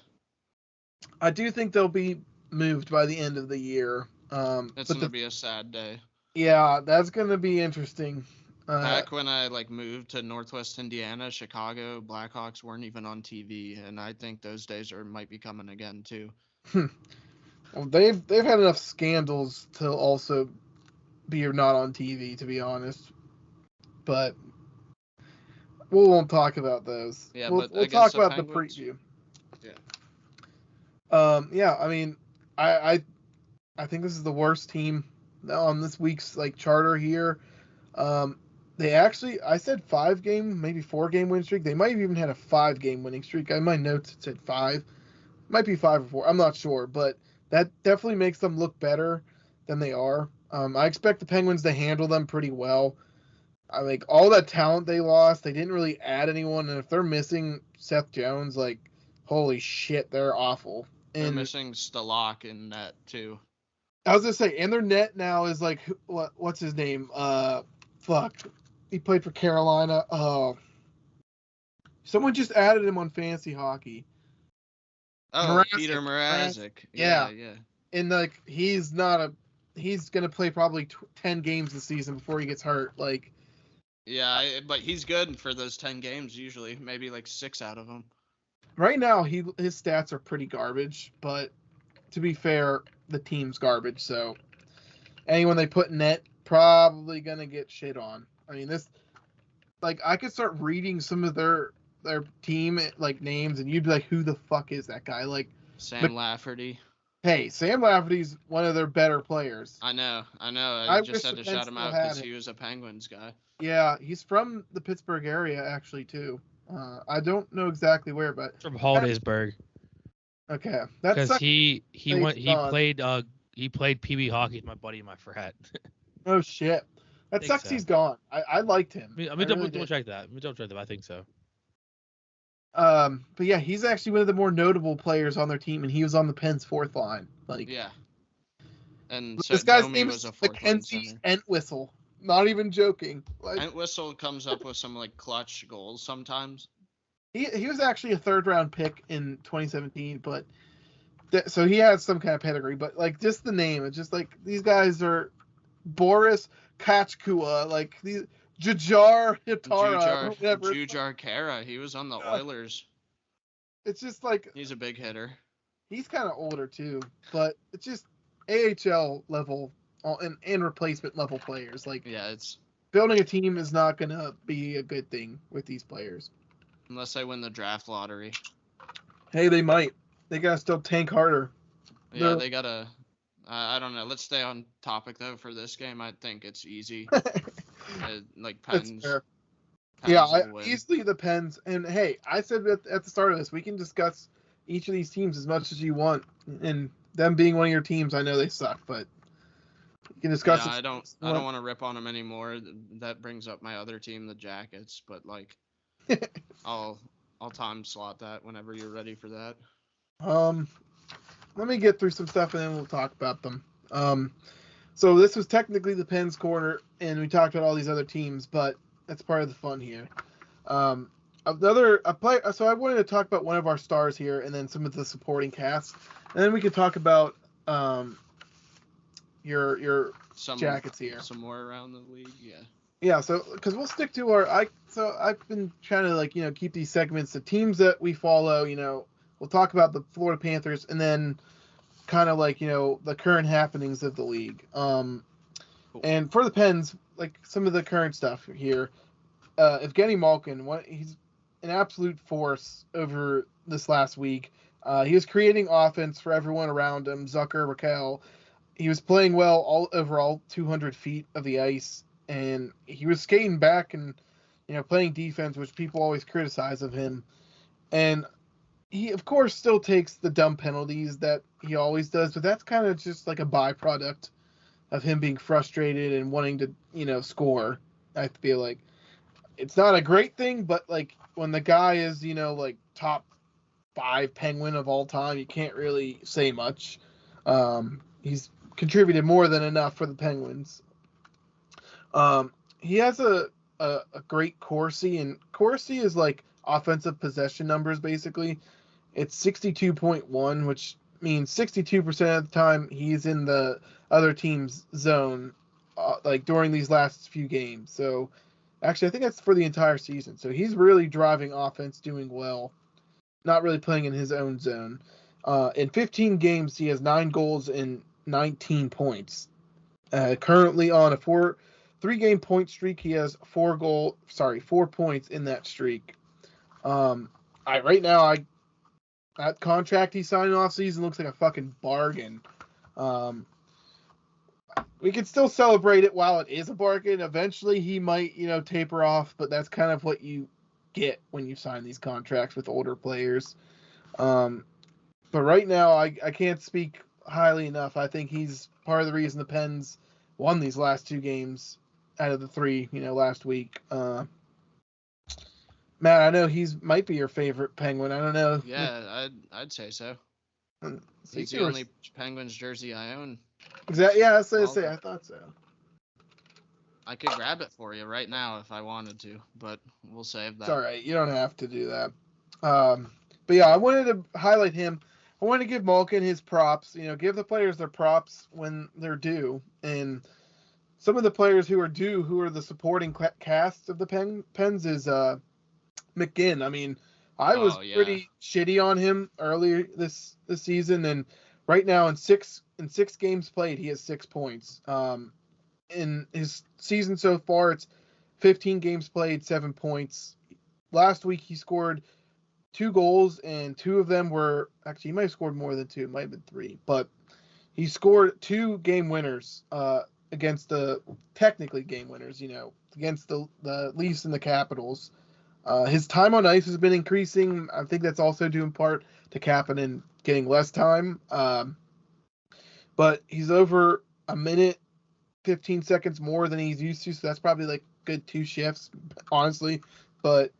A: I do think they'll be moved by the end of the year.
C: It's gonna be a sad day.
A: Yeah, that's gonna be interesting.
C: Back when I moved to Northwest Indiana, Chicago Blackhawks weren't even on TV, and I think those days might be coming again too.
A: Well, they've had enough scandals to also be not on TV, to be honest. But we won't talk about those.
C: Yeah,
A: we'll talk about the preview.
C: Yeah.
A: I mean, I think this is the worst team on this week's charter here. They actually, I said 5-game, maybe 4-game win streak. They might have even had a 5-game winning streak. In my notes it said 5. Might be 5 or 4. I'm not sure, but that definitely makes them look better than they are. I expect the Penguins to handle them pretty well. like all that talent they lost, they didn't really add anyone, and if they're missing Seth Jones, like holy shit, they're awful. And
C: they're missing Stalak in net too.
A: I was gonna say, and their net now is like what's his name? Fuck, he played for Carolina. Someone just added him on Fantasy Hockey.
C: Oh, Peter Mrazek. Yeah.
A: And like he's gonna play probably 10 games this season before he gets hurt. Like.
C: Yeah, but he's good for those 10 games usually, maybe like 6 out of them.
A: Right now, his stats are pretty garbage, but to be fair, the team's garbage. So anyone they put in net probably gonna get shit on. I mean, I could start reading some of their team like names, and you'd be like, who the fuck is that guy? Like
C: Sam Lafferty.
A: Hey, Sam Lafferty's one of their better players.
C: I know. I just had to shout him out because he was a Penguins guy.
A: Yeah, he's from the Pittsburgh area actually too. I don't know exactly where, but
B: from Hollidaysburg.
A: Okay,
B: because he played PB hockey with my buddy in my frat.
A: Oh shit, that sucks. So. He's gone. I liked him.
B: I mean, double check that. I think so.
A: But yeah, he's actually one of the more notable players on their team, and he was on the Pens' fourth line. Like,
C: yeah. And so
A: this guy's name is Mackenzie Entwistle. Not even joking.
C: Like, Entwistle comes up with some like clutch goals sometimes.
A: He was actually a 3rd-round pick in 2017, but so he has some kind of pedigree. But like just the name, it's just like these guys are Boris Kachkua, like these. Jujar Hitara,
C: Jujar Kara. He was on the Oilers.
A: It's just like
C: he's a big hitter.
A: He's kind of older too, but it's just AHL level and replacement level players. Like,
C: yeah, it's
A: building a team is not gonna be a good thing with these players
C: unless they win the draft lottery.
A: Hey, they might. They gotta still tank harder.
C: Yeah, they gotta. I don't know. Let's stay on topic though for this game. I think it's easy. Like Pens.
A: Yeah, easily the Pens. And hey, I said at the start of this, we can discuss each of these teams as much as you want. And them being one of your teams, I know they suck, but you can discuss.
C: Yeah, I don't want to rip on them anymore. That brings up my other team, the Jackets. But like, I'll time slot that whenever you're ready for that.
A: Let me get through some stuff and then we'll talk about them. So this was technically the Pens corner, and we talked about all these other teams, but that's part of the fun here. So I wanted to talk about one of our stars here, and then some of the supporting cast, and then we could talk about your Jackets here.
C: Some more around the league, yeah.
A: Yeah, so because we'll stick to I've been trying to keep these segments, the teams that we follow. We'll talk about the Florida Panthers, and then kind of the current happenings of the league. Cool. And for the Pens, like some of the current stuff here, Evgeny Malkin, he's an absolute force over this last week. He was creating offense for everyone around him, Zucker, Raquel. He was playing well all 200 feet of the ice, and he was skating back and playing defense, which people always criticize of him. And he, of course, still takes the dumb penalties that he always does, but that's kind of just like a byproduct of him being frustrated and wanting to, score. I feel like it's not a great thing, but like when the guy is, top 5 Penguin of all time, you can't really say much. He's contributed more than enough for the Penguins. He has a great Corsi, and Corsi is like offensive possession numbers basically. It's 62.1, which means 62% of the time he's in the other team's zone, like during these last few games. So, actually, I think that's for the entire season. So he's really driving offense, doing well, not really playing in his own zone. In 15 games, he has 9 goals and 19 points. Currently on a 3-game point streak, he has 4 points in that streak. That contract he signed off season looks like a fucking bargain. We could still celebrate it while it is a bargain. Eventually he might, taper off, but that's kind of what you get when you sign these contracts with older players. But right now I can't speak highly enough. I think he's part of the reason the Pens won these last 2 games out of the 3, last week. Matt, I know might be your favorite Penguin. I don't know.
C: Yeah, I'd say so.
A: So
C: He's the only Penguins jersey I own.
A: Exactly. Yeah, I was going to say, I thought so.
C: I could grab it for you right now if I wanted to, but we'll save that.
A: It's all right. You don't have to do that. But yeah, I wanted to highlight him. I wanted to give Malkin his props. Give the players their props when they're due. And some of the players who are due, who are the supporting cast of the Pens, is McGinn. I mean, I was pretty shitty on him earlier this season, and right now in six games played, he has 6 points. In his season so far, it's 15 games played, 7 points. Last week he scored 2 goals, and 2 of them were actually, he might have scored more than 2, it might have been 3, but he scored 2 game winners against the technically game winners, against the Leafs and the Capitals. His time on ice has been increasing. I think that's also due in part to Kapanen getting less time. But he's over a minute, 15 seconds more than he's used to, so that's probably like good 2 shifts, honestly. But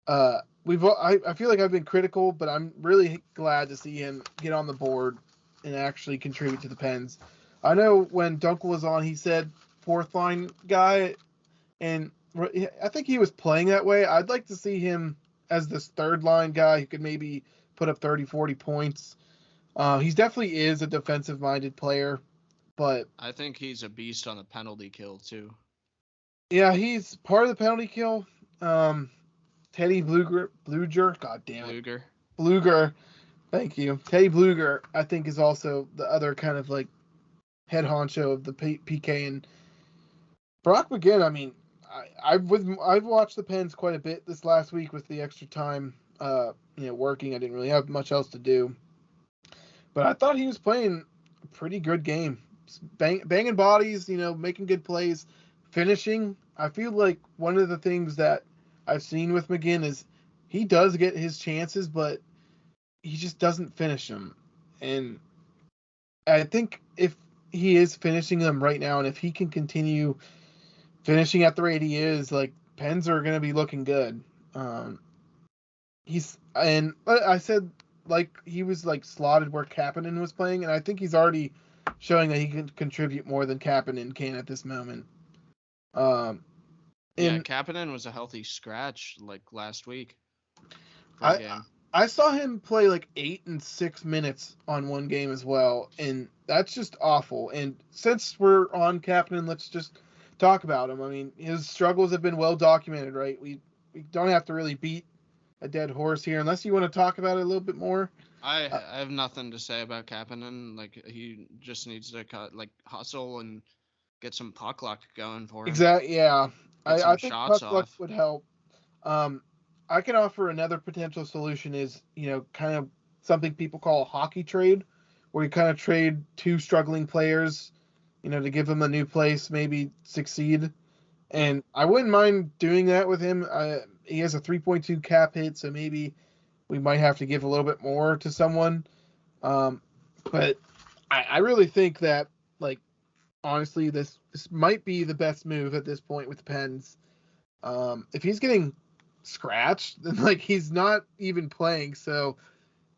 A: I feel like I've been critical, but I'm really glad to see him get on the board and actually contribute to the Pens. I know when Dunkel was on, he said 4th line guy, and I think he was playing that way. I'd like to see him as this 3rd line guy who could maybe put up 30, 40 points. He definitely is a defensive-minded player, but
C: I think he's a beast on the penalty kill too.
A: Yeah, he's part of the penalty kill. Teddy Bluger, god damn it. Bluger, thank you. Teddy Bluger, I think, is also the other kind of like head honcho of the PK. And Brock McGinn, I mean, I've watched the Pens quite a bit this last week with the extra time, working. I didn't really have much else to do, but I thought he was playing a pretty good game, banging bodies, making good plays, finishing. I feel like one of the things that I've seen with McGinn is he does get his chances, but he just doesn't finish them. And I think if he is finishing them right now, and if he can continue finishing at the rate he is, like, Pens are going to be looking good. I said, like, he was like slotted where Kapanen was playing, and I think he's already showing that he can contribute more than Kapanen can at this moment.
C: Kapanen was a healthy scratch like last week.
A: I saw him play like 8 and 6 minutes on one game as well, and that's just awful. And since we're on Kapanen, let's just talk about him. I mean, his struggles have been well documented, right? We don't have to really beat a dead horse here, unless you want to talk about it a little bit more.
C: I have nothing to say about Kapanen. Like, he just needs to hustle and get some puck luck going for him.
A: Exactly. Yeah, I think puck luck
C: off
A: would help. I can offer another potential solution is, kind of something people call a hockey trade, where you kind of trade 2 struggling players, to give them a new place, maybe succeed. And I wouldn't mind doing that with him. He has a 3.2 cap hit, so maybe we might have to give a little bit more to someone. But I really think that, like, honestly, this might be the best move at this point with the Pens. If he's getting scratched, then, like, he's not even playing, so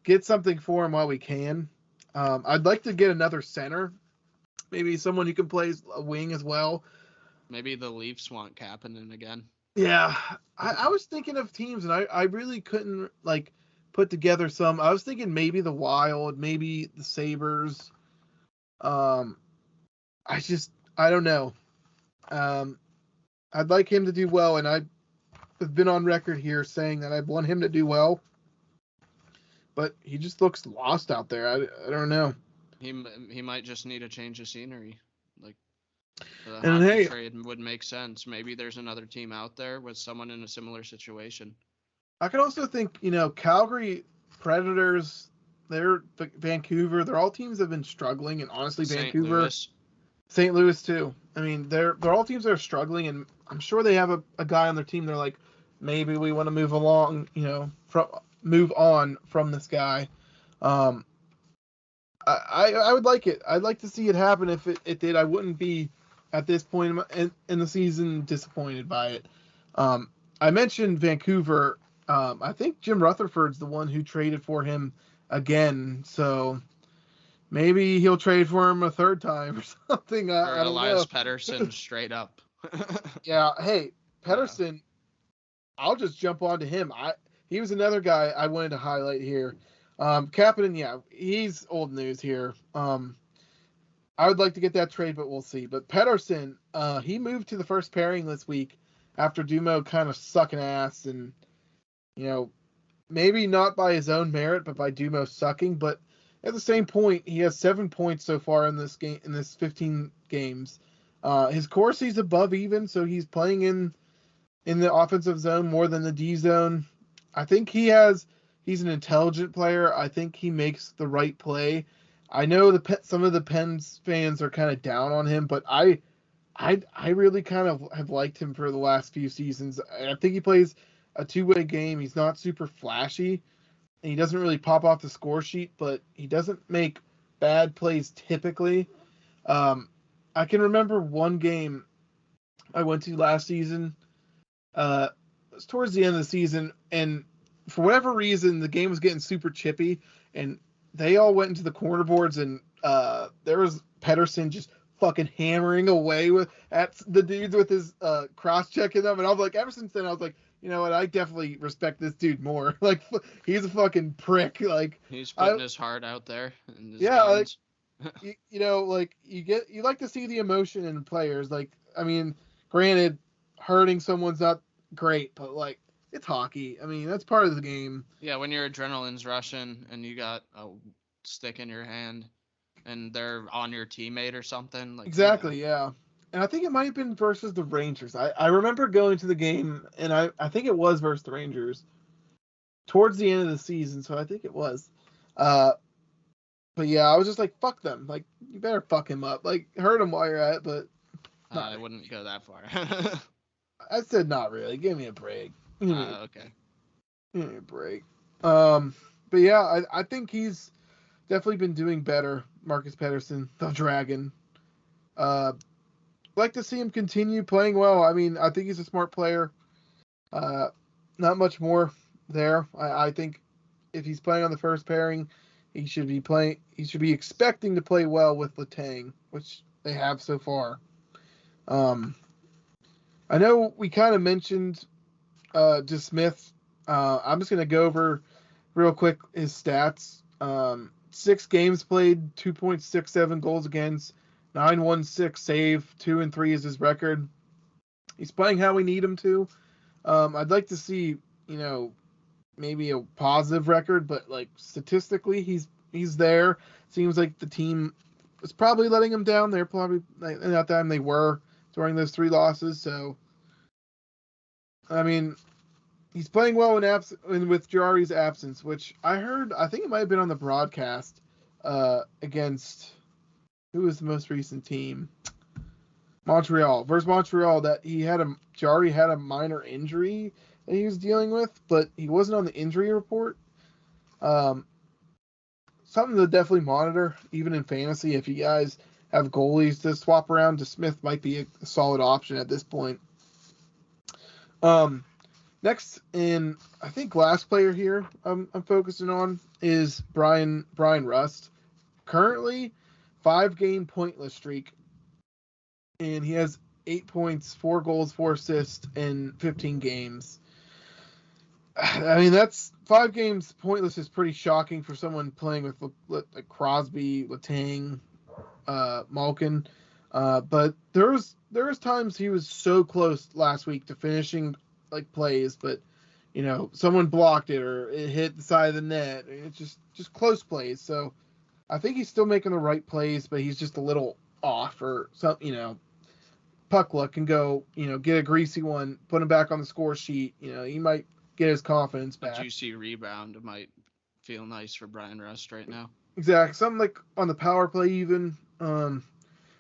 A: get something for him while we can. I'd like to get another center, maybe someone who can play a wing as well.
C: Maybe the Leafs want Kapanen again.
A: Yeah, I was thinking of teams, and I really couldn't, like, put together some. I was thinking maybe the Wild, maybe the Sabres. I don't know. I'd like him to do well, and I've been on record here saying that I want him to do well, but he just looks lost out there. I don't know.
C: He might just need a change of scenery. Like, the hockey trade would make sense. Maybe there's another team out there with someone in a similar situation.
A: I could also think, Calgary, Predators, Vancouver, they're all teams that have been struggling, and honestly, Vancouver, St. Louis too. I mean, they're all teams that are struggling, and I'm sure they have a guy on their team. They're like, maybe we want to move along, move on from this guy. I would like it. I'd like to see it happen. If it did, I wouldn't be at this point in the season, disappointed by it. I mentioned Vancouver. I think Jim Rutherford's the one who traded for him again, so maybe he'll trade for him a third time or something.
C: Or
A: I don't
C: Elias
A: know.
C: Pettersson straight up.
A: Yeah, hey, Pettersson, I'll just jump onto him. He was another guy I wanted to highlight here. Kapanen, yeah, he's old news here. I would like to get that trade, but we'll see. But Pettersson, he moved to the first pairing this week after Dumo kind of sucking ass, and maybe not by his own merit, but by Dumo sucking. But at the same point, he has 7 points so far in this game, in this 15 games. His Corsi's above even, so he's playing in the offensive zone more than the D zone. I think he's an intelligent player. I think he makes the right play. I know some of the Pens fans are kind of down on him, but I really kind of have liked him for the last few seasons. I think he plays a two-way game. He's not super flashy, and he doesn't really pop off the score sheet, but he doesn't make bad plays typically. I can remember one game I went to last season. It was towards the end of the season, and for whatever reason, the game was getting super chippy, and they all went into the corner boards, and there was Pettersson just fucking hammering away at the dudes with his cross-checking them, and I was like, ever since then, I was like, you know what, I definitely respect this dude more. Like, he's a fucking prick. Like,
C: he's putting his heart out there. In his
A: games. Like, you like to see the emotion in players. Like, I mean, granted, hurting someone's not great, but like, it's hockey. I mean, that's part of the game.
C: Yeah, when your adrenaline's rushing and you got a stick in your hand and they're on your teammate or something. Like,
A: exactly, yeah. And I think it might have been versus the Rangers. I remember going to the game, and I think it was versus the Rangers towards the end of the season, so I think it was. But yeah, I was just like, fuck them. Like, you better fuck him up. Like, hurt him while you're at it, but
C: I wouldn't go that far.
A: I said not really. Give me a break.
C: Okay.
A: Give me a break. But yeah, I think he's definitely been doing better. Marcus Pettersson, the Dragon. Like to see him continue playing well. I mean, I think he's a smart player. Not much more there. I think if he's playing on the first pairing, he should be expecting to play well with Letang, which they have so far. I know we kind of mentioned DeSmith. I'm just gonna go over real quick his stats. 6 games played, 2.67 goals against, 916 save, 2-3 is his record. He's playing how we need him to. I'd like to see, maybe a positive record, but like statistically, he's there. Seems like the team is probably letting him down. They're probably in that time they were during those 3 losses. So, I mean, he's playing well with Jari's absence, which I heard. I think it might have been on the broadcast against. Who was the most recent team? Montreal. Versus Montreal, that Jari had a minor injury that he was dealing with, but he wasn't on the injury report. Something to definitely monitor, even in fantasy. If you guys have goalies to swap around, DeSmith might be a solid option at this point. Next, I think last player here I'm focusing on is Brian Rust. Currently, 5-game pointless streak, and he has 8 points, 4 goals, 4 assists in 15 games. I mean, that's 5 games pointless is pretty shocking for someone playing with like Crosby, Letang, Malkin. But there was times he was so close last week to finishing like plays, but someone blocked it or it hit the side of the net. It's just close plays. So I think he's still making the right plays, but he's just a little off or some, puck luck can go, get a greasy one, put him back on the score sheet. He might get his confidence back.
C: A juicy rebound might feel nice for Brian Rust right now.
A: Exactly. Something like on the power play even.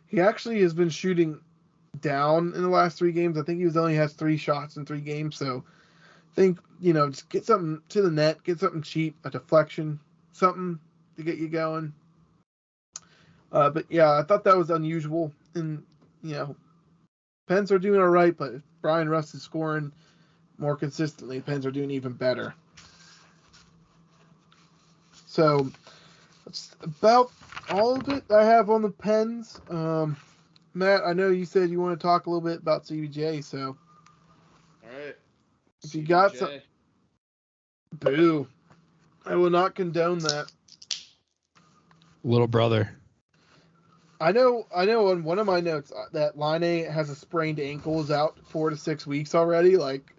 A: He actually has been shooting down in the last 3 games. I think he only has 3 shots in 3 games. So I think, just get something to the net, get something cheap, a deflection, something to get you going. But yeah, I thought that was unusual in Pens are doing all right, but if Brian Rust is scoring more consistently, Pens are doing even better. So that's about all of it I have on the Pens. Matt, I know you said you want to talk a little bit about CBJ, so.
C: All right.
A: If you got some. Boo. I will not condone that.
B: Little brother.
A: I know on one of my notes that Laine has a sprained ankle, is out 4 to 6 weeks already. Like,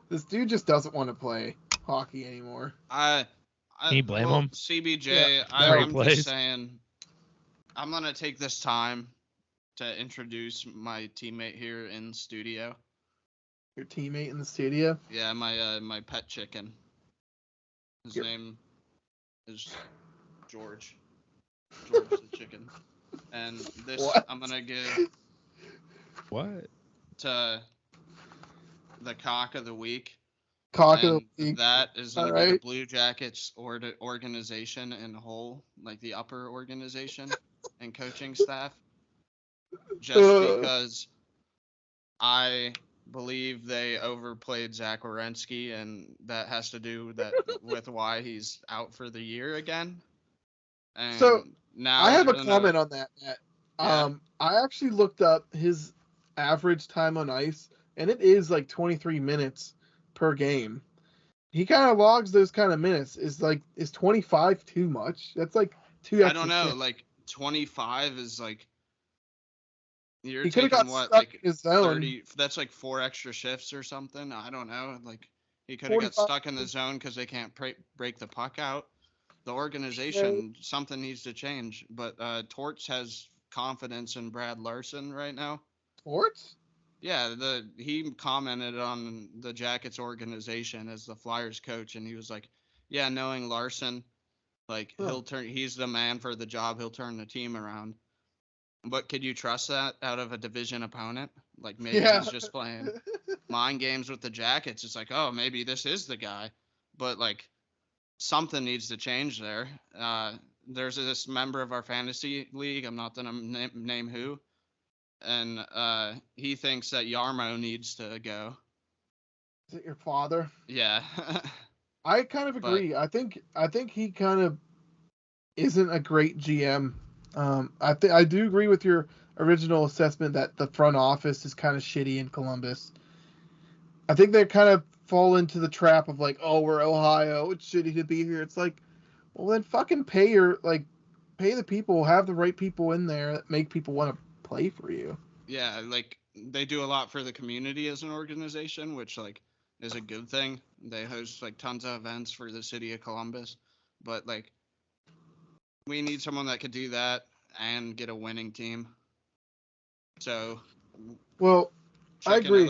A: this dude just doesn't want to play hockey anymore.
B: Can you blame him?
C: CBJ,
A: Yeah,
C: I'm just saying, I'm going to take this time to introduce my teammate here in studio.
A: Your teammate in the studio?
C: Yeah, my pet chicken. His name is George. George the chicken. And this
A: What?
C: I'm going to give
B: What?
C: to the cock of the week.
A: Cock of the week.
C: That is going to be the Blue Jackets organization in whole, like the upper organization and coaching staff. Just because I believe they overplayed Zach Werenski, and that has to do with why he's out for the year again. And
A: so
C: now
A: I have a comment on that, Matt.
C: Yeah.
A: I actually looked up his average time on ice, and it is like 23 minutes per game. He kind of logs those kind of minutes. Is 25 too much? That's like 2 extra
C: I don't know.
A: shifts.
C: Like 25 is like you're
A: he could have
C: taking
A: got
C: what
A: stuck
C: like
A: in his zone.
C: 30. That's like 4 extra shifts or something. I don't know. Like he could have got stuck in the zone because they can't break the puck out. The organization, something needs to change. But Torts has confidence in Brad Larson right now.
A: Torts?
C: Yeah, he commented on the Jackets organization as the Flyers coach, and he was like, "Yeah, knowing Larson, like he's the man for the job. He'll turn the team around." But could you trust that out of a division opponent? Like maybe he's just playing mind games with the Jackets. It's like, oh, maybe this is the guy. But like something needs to change there. There's this member of our fantasy league. I'm not gonna name who, and he thinks that Yarmo needs to go.
A: Is it your father?
C: Yeah.
A: I kind of agree. I think he kind of isn't a great GM. I do agree with your original assessment that the front office is kind of shitty in Columbus. I think they kind of fall into the trap of like, oh, we're Ohio, it's shitty to be here. It's like, well, then fucking pay the people, have the right people in there that make people want to play for you.
C: Yeah, like they do a lot for the community as an organization, which like is a good thing. They host like tons of events for the city of Columbus, but like we need someone that could do that and get a winning team. So,
A: well, I agree.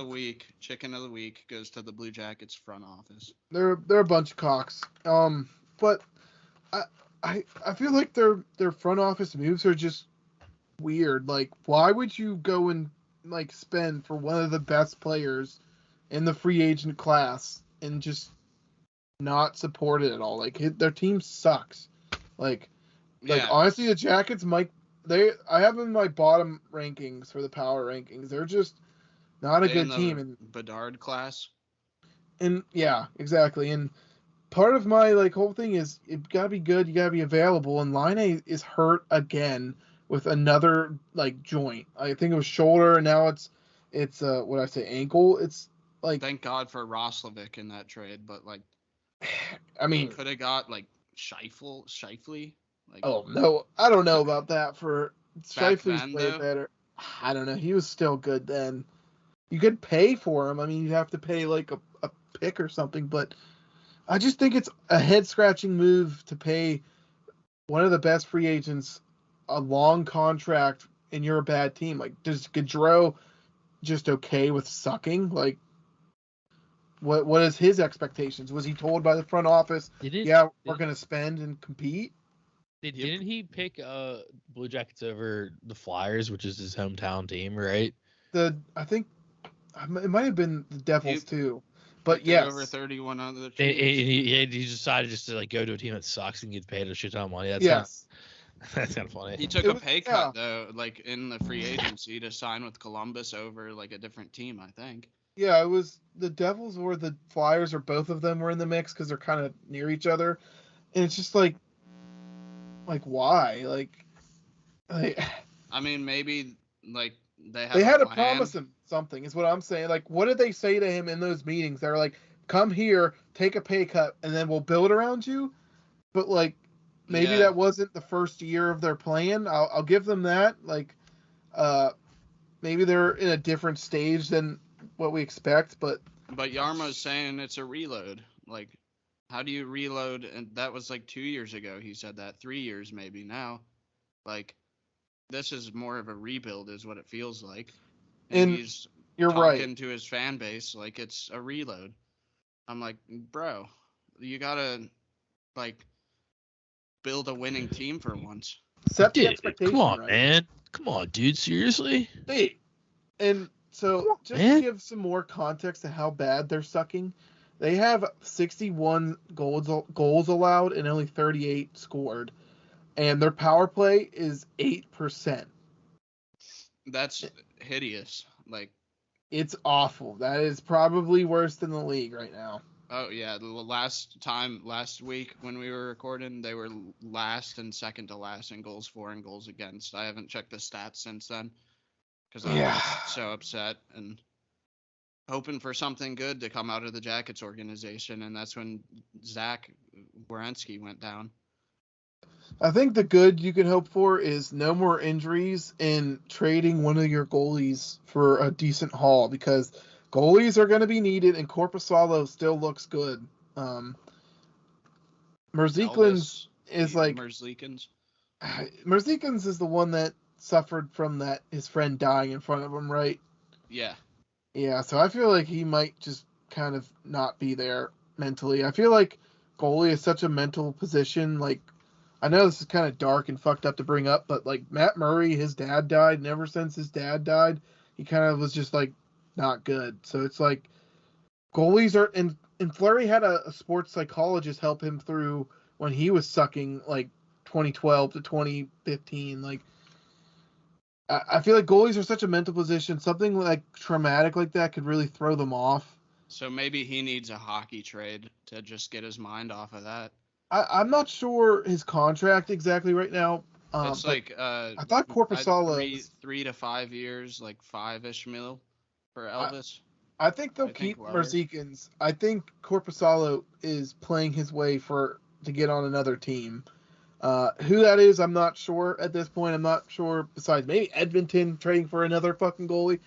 C: Chicken of the week goes to the Blue Jackets front office.
A: They're a bunch of cocks. But I feel like their front office moves are just weird. Like, why would you go and like spend for one of the best players in the free agent class and just not support it at all? Like, their team sucks. Like honestly, the Jackets I have them in my bottom rankings for the power rankings. They're just not a good team. And
C: Bedard class.
A: And yeah, exactly. And part of my like whole thing is you gotta be good, you gotta be available. And Laine is hurt again with another like joint. I think it was shoulder, and now it's ankle. It's like,
C: thank God for Roslovic in that trade, but like,
A: I mean,
C: could have got like Scheifele. Like,
A: oh no, I don't know about that. For Scheifele's way better. I don't know. He was still good then. You could pay for him. I mean, you'd have to pay like a pick or something, but I just think it's a head-scratching move to pay one of the best free agents a long contract, and you're a bad team. Like, does Gaudreau just okay with sucking? Like, what is his expectations? Was he told by the front office, we're going to spend and compete?
B: Didn't he pick Blue Jackets over the Flyers, which is his hometown team, right?
A: I think it might have been the Devils too. But yes,
C: over 31 other teams.
B: He decided just to like go to a team that sucks and get paid a shit ton of money.
A: Yes.
B: That's kind of funny.
C: He took a pay cut though, like in the free agency to sign with Columbus over like a different team, I think.
A: Yeah, it was the Devils or the Flyers, or both of them were in the mix because they're kind of near each other, and it's just like why?
C: I mean, maybe like they
A: had to promise him something, is what I'm saying. Like, what did they say to him in those meetings? They were like, "Come here, take a pay cut, and then we'll build around you." But like, maybe that wasn't the first year of their plan. I'll give them that. Like, maybe they're in a different stage than what we expect, but
C: Yarmo's saying it's a reload. Like, how do you reload? And that was like 2 years ago. He said that 3 years maybe now. Like, this is more of a rebuild, is what it feels like. And he's talking to his fan base like it's a reload. I'm like, bro, you gotta like build a winning team for once.
A: Set the expectation.
B: Come on, man. Come on, dude. Seriously?
A: Hey, and so just to give some more context to how bad they're sucking, they have 61 goals allowed and only 38 scored, and their power play is 8%.
C: That's hideous. Like,
A: it's awful. That is probably worse than the league right now.
C: Oh yeah, the last week when we were recording, they were last and second to last in goals for and goals against. I haven't checked the stats since then because I was so upset and hoping for something good to come out of the Jackets organization, and that's when Zach Werenski went down.
A: I think the good you can hope for is no more injuries and trading one of your goalies for a decent haul, because goalies are going to be needed, and Korpisalo still looks good. Merzlikins is like... Merzlikins is the one that suffered from that, his friend dying in front of him, right?
C: Yeah.
A: Yeah, so I feel like he might just kind of not be there mentally. I feel like goalie is such a mental position. Like, I know this is kind of dark and fucked up to bring up, but like Matt Murray, his dad died, and ever since his dad died, he kind of was just like not good. So it's like goalies are, and Fleury had a sports psychologist help him through when he was sucking, like 2012 to 2015. Like, I feel like goalies are such a mental position. Something like traumatic like that could really throw them off.
C: So maybe he needs a hockey trade to just get his mind off of that.
A: I'm not sure his contract exactly right now.
C: It's like
A: I thought Korpisalo
C: 3 to 5 years, like 5-ish mil for Elvis.
A: I think they'll keep Merzlikins. I think Korpisalo is playing his way to get on another team. Who that is, I'm not sure at this point. I'm not sure, besides maybe Edmonton trading for another fucking goalie.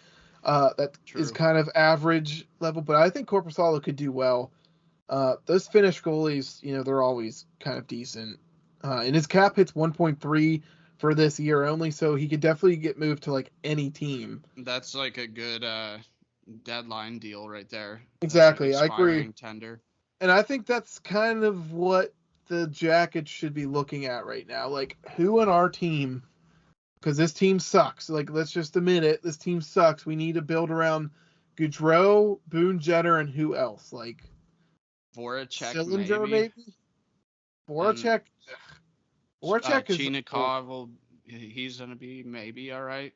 A: That is kind of average level, but I think Korpisalo could do well. Those Finnish goalies, they're always kind of decent. And his cap hits 1.3 for this year only, so he could definitely get moved to like any team.
C: That's like a good deadline deal right there.
A: Exactly, I agree.
C: Tender.
A: And I think that's kind of what the Jackets should be looking at right now. Like, who on our team, because this team sucks. Like, let's just admit it. This team sucks. We need to build around Gaudreau, Boone Jenner, and who else? Like,
C: Voracek,
A: Sillinger, maybe? Voracek is...
C: Chinikov, he's going to be maybe all right.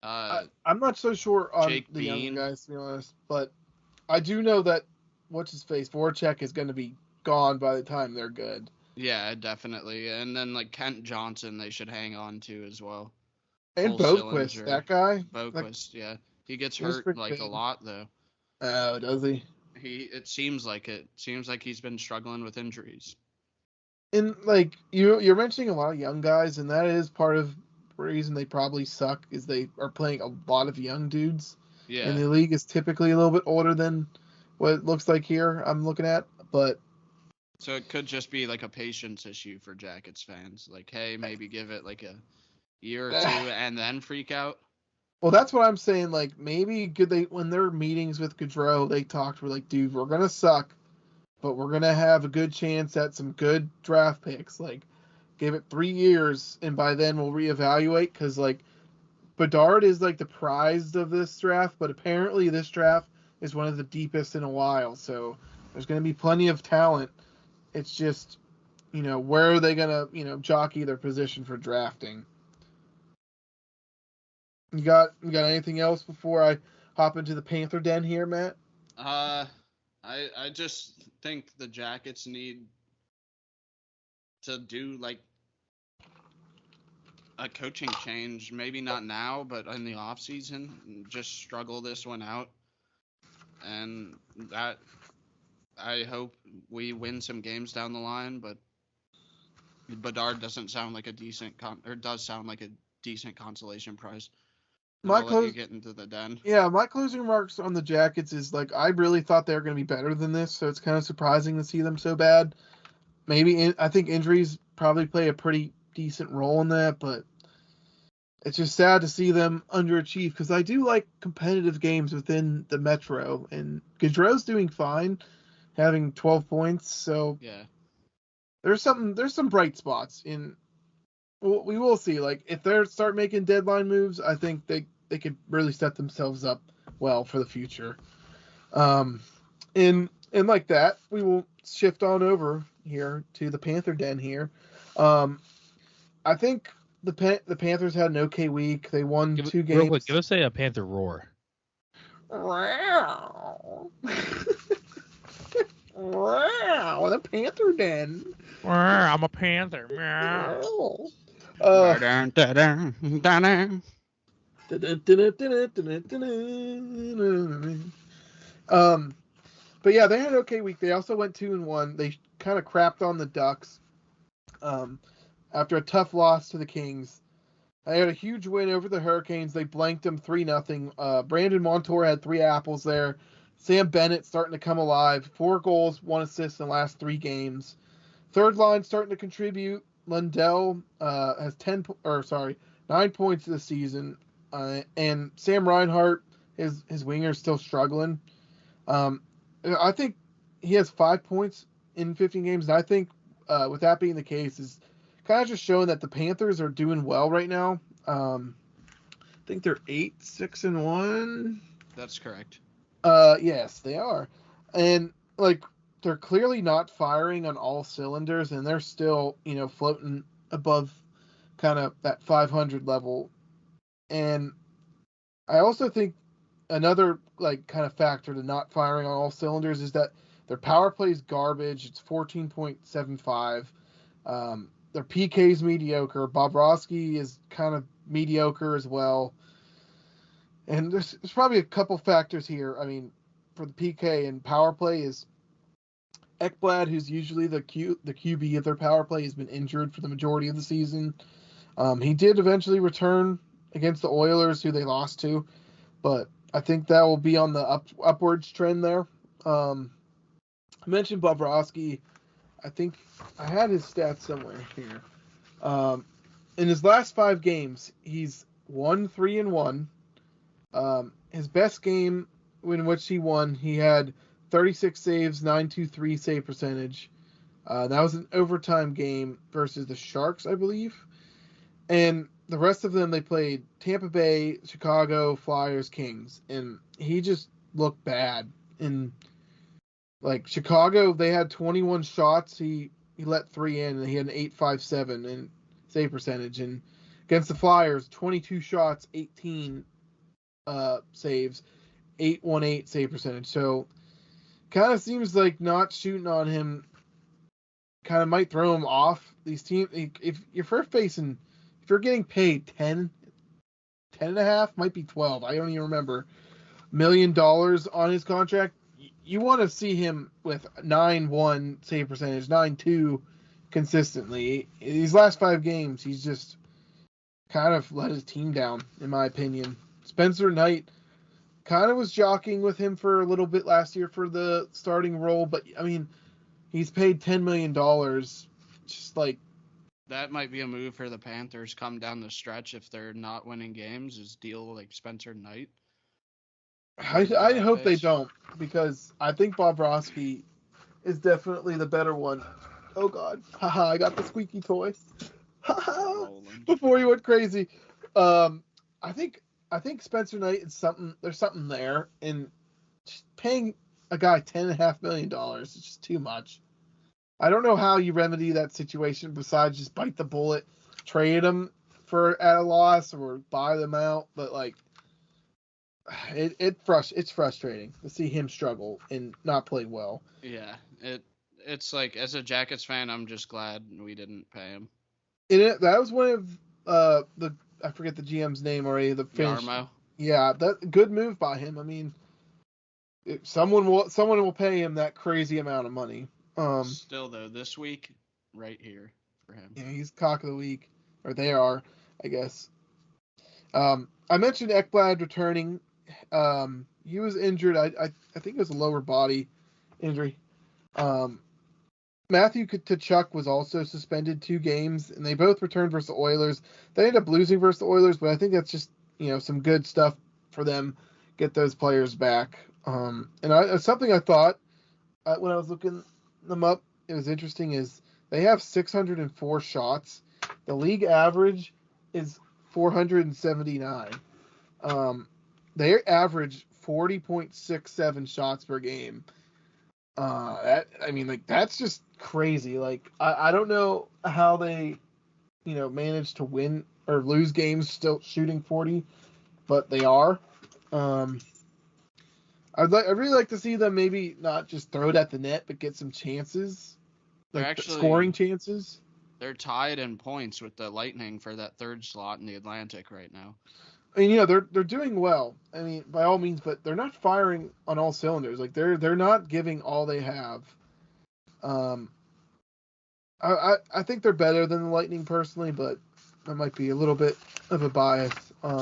A: I'm not so sure on
C: Jake
A: the
C: Bean.
A: young guys, to be honest, but I do know that, what's-his-face, Voracek is going to be gone by the time they're good.
C: Yeah, definitely. And then, like, Kent Johnson, they should hang on to as well.
A: And Boquist, that guy.
C: Boquist, yeah. He gets hurt, like, a lot, though.
A: Oh, does he?
C: It seems like it. Seems like he's been struggling with injuries.
A: And, like, you're mentioning a lot of young guys, and that is part of the reason they probably suck, is they are playing a lot of young dudes.
C: Yeah.
A: And the league is typically a little bit older than what it looks like here I'm looking at, but...
C: So it could just be like a patience issue for Jackets fans. Like, hey, maybe give it like a year or two and then freak out.
A: Well, that's what I'm saying. Like, maybe when their meetings with Gaudreau, they talked, we're like, dude, we're going to suck, but we're going to have a good chance at some good draft picks. Like, give it 3 years, and by then we'll reevaluate, because, like, Bedard is, like, the prize of this draft, but apparently this draft is one of the deepest in a while, so there's going to be plenty of talent. It's just, where are they gonna, jockey their position for drafting? You got anything else before I hop into the Panther den here, Matt?
C: I just think the Jackets need to do like a coaching change. Maybe not now, but in the off season, just struggle this one out, and that I hope we win some games down the line. But Bedard doesn't sound like a decent does sound like a decent consolation prize. I'll let you get into the den.
A: Yeah, my closing remarks on the Jackets is like I really thought they were going to be better than this, so it's kind of surprising to see them so bad. I think injuries probably play a pretty decent role in that, but it's just sad to see them underachieve because I do like competitive games within the Metro, and Gaudreau's doing fine, having 12 points. So
C: yeah,
A: there's some bright spots in. We will see. Like if they start making deadline moves, I think they could really set themselves up well for the future. And like that, we will shift on over here to the Panther den here. I think the Panthers had an okay week. They won 2 games.
B: Real quick, give us a Panther roar.
A: Wow. Wow, the Panther den.
B: I'm a Panther.
A: But yeah, they had an okay week. They also went 2-1. They kind of crapped on the Ducks after a tough loss to the Kings. They had a huge win over the Hurricanes. They blanked them 3-0. Brandon Montour had 3 apples there. Sam Bennett starting to come alive. 4 goals, 1 assist in the last 3 games. Third line starting to contribute. Lundell has 9 points this season. And Sam Reinhart, his winger's still struggling. I think he has 5 points in 15 games. And I think with that being the case is kind of just showing that the Panthers are doing well right now. I think they're 8-6-1.
C: That's correct.
A: Yes, they are. And like they're clearly not firing on all cylinders, and they're still, floating above kind of that 500 level. And I also think another like kind of factor to not firing on all cylinders is that their power play is garbage. It's 14.75. Their PK is mediocre. Bobrovsky is kind of mediocre as well. And there's probably a couple factors here. I mean, for the PK and power play is Ekblad, who's usually the QB of their power play, has been injured for the majority of the season. He did eventually return against the Oilers, who they lost to, but I think that will be on the upwards trend there. I mentioned Bobrovsky. I think I had his stats somewhere here. In his last 5 games, he's won 3-1. His best game in which he won, he had 36 saves, 923 save percentage. That was an overtime game versus the Sharks, I believe. And the rest of them, they played Tampa Bay, Chicago, Flyers, Kings. And he just looked bad. In like Chicago, they had 21 shots. He let 3 in, and he had an 8.57 in save percentage. And against the Flyers, 22 shots, 18 saves, 8.18 save percentage. So kind of seems like not shooting on him kind of might throw him off. These teams, if you're getting paid 10 and a half, might be 12, I don't even remember, $1 million on his contract, you want to see him with 9.1 save percentage, 9.2 consistently. These last 5 games, he's just kind of let his team down, in my opinion. Spencer Knight kind of was jockeying with him for a little bit last year for the starting role, but I mean, he's paid $10 million. Just like
C: that might be a move for the Panthers come down the stretch if they're not winning games, is deal like Spencer Knight.
A: I hope they don't, because I think Bobrovsky is definitely the better one. Oh God, haha! I got the squeaky toy. Haha! Before you went crazy, I think Spencer Knight is something. There's something there, and just paying a guy $10.5 million is just too much. I don't know how you remedy that situation besides just bite the bullet, trade them at a loss, or buy them out. But like, it's frustrating to see him struggle and not play well.
C: Yeah, it's like, as a Jackets fan, I'm just glad we didn't pay him.
A: That was one of I forget the GM's name already. The Finnish.
C: Jarmo.
A: Yeah, that good move by him. I mean, someone will pay him that crazy amount of money.
C: Still though, this week, right here for him.
A: Yeah, he's cock of the week, or they are, I guess. I mentioned Ekblad returning. He was injured. I think it was a lower body injury. Matthew Tkachuk was also suspended 2 games, and they both returned versus the Oilers. They ended up losing versus the Oilers, but I think that's just some good stuff for them, get those players back. And something I thought when I was looking them up, it was interesting, is they have 604 shots. The league average is 479. They average 40.67 shots per game. That's just crazy. Like, I don't know how they, manage to win or lose games still shooting 40, but they are. I'd really like to see them maybe not just throw it at the net, but get some chances,
C: They're
A: like
C: actually
A: scoring chances.
C: They're tied in points with the Lightning for that 3rd slot in the Atlantic right now.
A: I mean, they're doing well. I mean, by all means, but they're not firing on all cylinders. Like, they're not giving all they have. I think they're better than the Lightning personally, but that might be a little bit of a bias.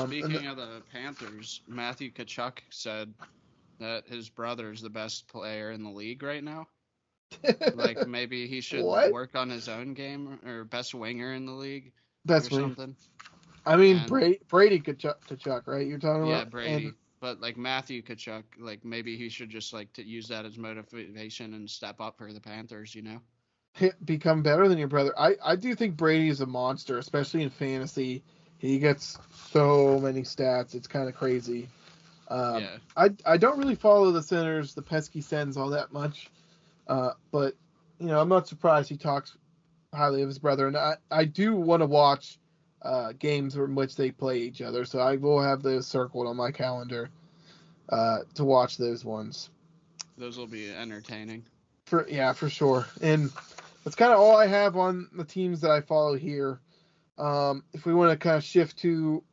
C: Speaking of the Panthers, Matthew Tkachuk said that his brother's the best player in the league right now. Like, maybe he should work on his own game, or best winger in the league, or something.
A: I mean, Brady Tkachuk, right? You're talking about?
C: Yeah, Brady. But like Matthew Tkachuk, like maybe he should just like to use that as motivation and step up for the Panthers,
A: Become better than your brother. I do think Brady is a monster, especially in fantasy. He gets so many stats. It's kind of crazy.
C: Yeah.
A: I don't really follow the Senators, the pesky Sens, all that much. But, I'm not surprised he talks highly of his brother. And I do want to watch games in which they play each other. So I will have those circled on my calendar to watch those ones.
C: Those will be entertaining.
A: For sure. And that's kind of all I have on the teams that I follow here. If we want to kind of shift to,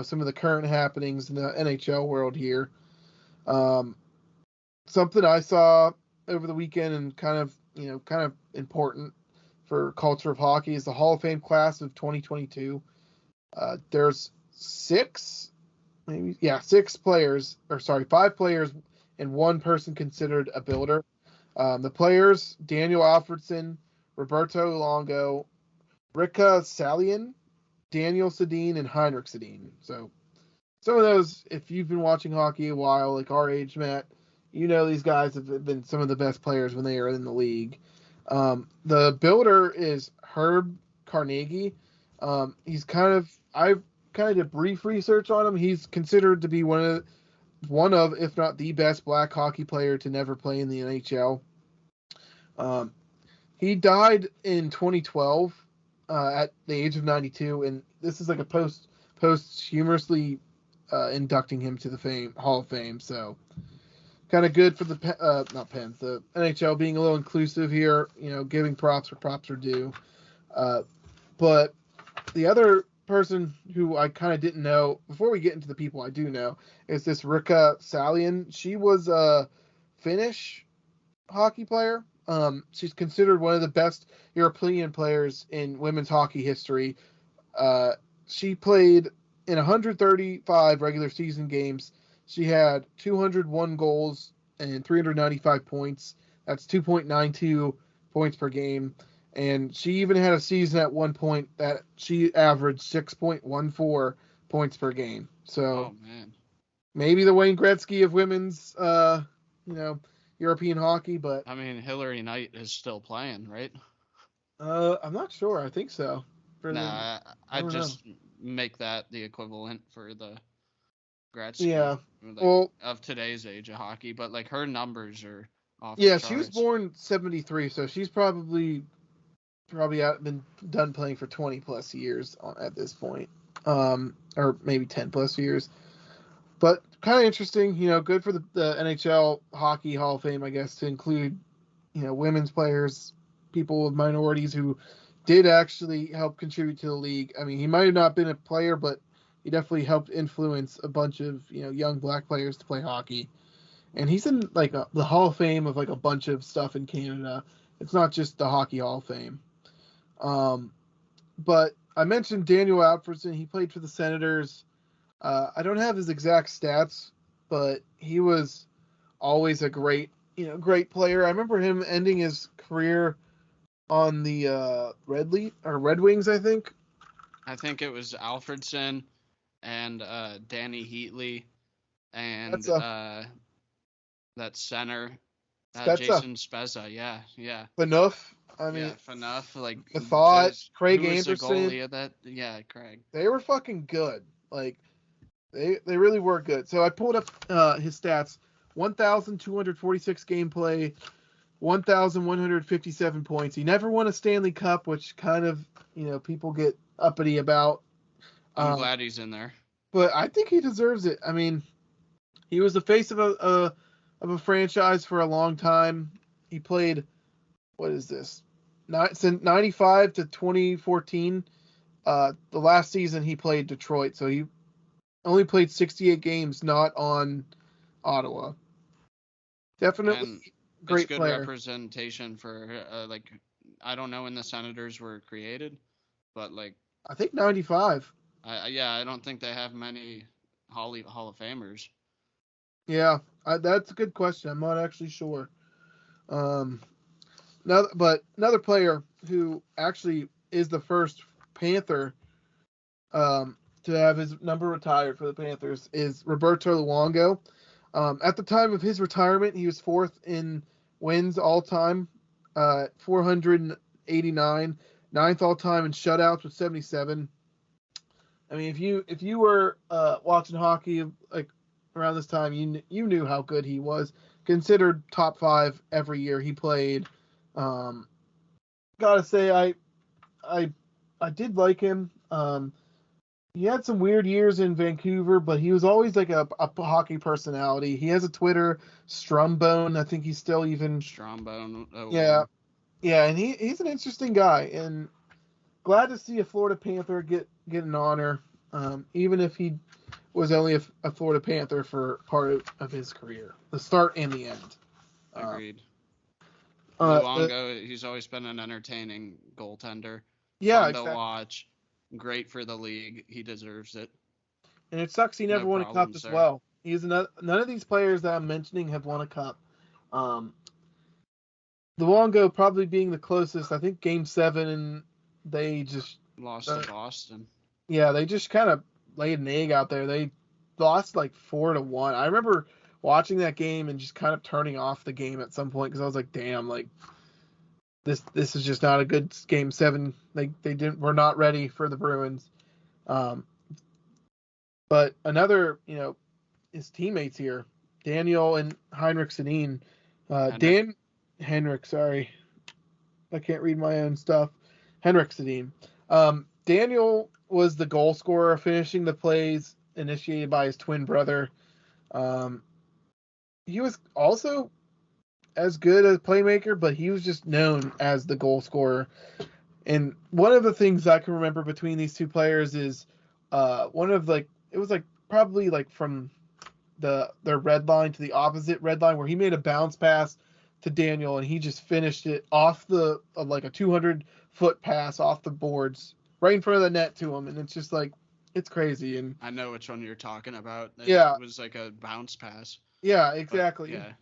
A: some of the current happenings in the NHL world here. Something I saw over the weekend and kind of important for culture of hockey is the Hall of Fame class of 2022. There's 5 players and 1 person considered a builder. The players: Daniel Alfredson, Roberto Longo, Rickard Salian, Daniel Sedin, and Heinrich Sedin. So some of those, if you've been watching hockey a while, like our age, Matt, these guys have been some of the best players when they are in the league. The builder is Herb Carnegie. I've kind of did brief research on him. He's considered to be one of, if not the best black hockey player to never play in the NHL. He died in 2012 at the age of 92, and this is like a posthumously inducting him to the Hall of Fame. So kind of good for the NHL being a little inclusive here, giving props where props are due. But the other person who I kind of didn't know, before we get into the people I do know, is this Riikka Salian. She was a Finnish hockey player. She's considered one of the best European players in women's hockey history. She played in 135 regular season games. She had 201 goals and 395 points. That's 2.92 points per game. And she even had a season at one point that she averaged 6.14 points per game. So maybe the Wayne Gretzky of women's, European hockey. But
C: I mean, Hillary Knight is still playing, right? I'm
A: not sure. I think so.
C: I'd just make that the equivalent for the Gretzky.
A: Yeah.
C: Of today's age of hockey, but like her numbers are off the
A: Yeah, she was
C: charts.
A: born 73, so she's probably been done playing for 20 plus years at this point, or maybe 10 plus years. But kind of interesting, good for the NHL Hockey Hall of Fame, I guess, to include, women's players, people with minorities who did actually help contribute to the league. I mean, he might have not been a player, but he definitely helped influence a bunch of, young black players to play hockey. And he's in like the Hall of Fame of like a bunch of stuff in Canada. It's not just the Hockey Hall of Fame. But I mentioned Daniel Alfredsson. He played for the Senators. I don't have his exact stats, but he was always a great player. I remember him ending his career on the Red Wings, I think.
C: I think it was Alfredsson and Danny Heatley and that center, Jason Spezza. Yeah.
A: Phaneuf. I mean,
C: Phaneuf, like
A: Thought, Craig
C: who was
A: Anderson.
C: the goalie of that? Yeah, Craig.
A: They were fucking good. Like, they really were good. So I pulled up his stats: 1,246 gameplay, 1,157 points. He never won a Stanley Cup, which kind of people get uppity about.
C: I'm glad he's in there.
A: But I think he deserves it. I mean, he was the face of a franchise for a long time. He played, what is this? Since 95 to 2014. The last season he played Detroit, so he only played 68 games, not on Ottawa. Definitely
C: and
A: great
C: it's good
A: player.
C: Representation for I don't know when the Senators were created, but like
A: I think 95.
C: I don't think they have many Hall of Famers.
A: Yeah, that's a good question. I'm not actually sure. Another player who actually is the first Panther to have his number retired for the Panthers is Roberto Luongo. At the time of his retirement, he was fourth in wins all time, 489, ninth all time in shutouts with 77. I mean, if you were watching hockey like around this time, you knew how good he was. Considered top 5 every year he played. Gotta say, I did like him. He had some weird years in Vancouver, but he was always like a hockey personality. He has a Twitter, Strumbone. I think he's still even
C: Strumbone.
A: Yeah, yeah, and he's an interesting guy, and glad to see a Florida Panther get an honor, even if he was only a Florida Panther for part of his career, the start and the end.
C: Agreed. Luongo, he's always been an entertaining goaltender.
A: Yeah,
C: fun
A: exactly.
C: to watch. Great for the league. He deserves it.
A: And it sucks he never won a cup as well. None of these players that I'm mentioning have won a cup. Luongo probably being the closest. I think Game 7, and they just
C: lost to Boston.
A: Yeah, they just kind of laid an egg out there. They lost like 4-1. I remember watching that game and just kind of turning off the game at some point because I was like, damn, like this is just not a good Game 7. We're not ready for the Bruins. But another, his teammates here, Daniel and Heinrich Sedin. Henrik, sorry. I can't read my own stuff. Henrik Sedin. Daniel was the goal scorer, finishing the plays initiated by his twin brother. He was also as good as a playmaker, but he was just known as the goal scorer. And one of the things I can remember between these two players is it was probably from their red line to the opposite red line, where he made a bounce pass to Daniel and he just finished it off a 200-foot pass off the boards right in front of the net to him, and it's just it's crazy. And
C: I know which one you're talking about. It was like a bounce pass.
A: Yeah, exactly.
C: Yeah.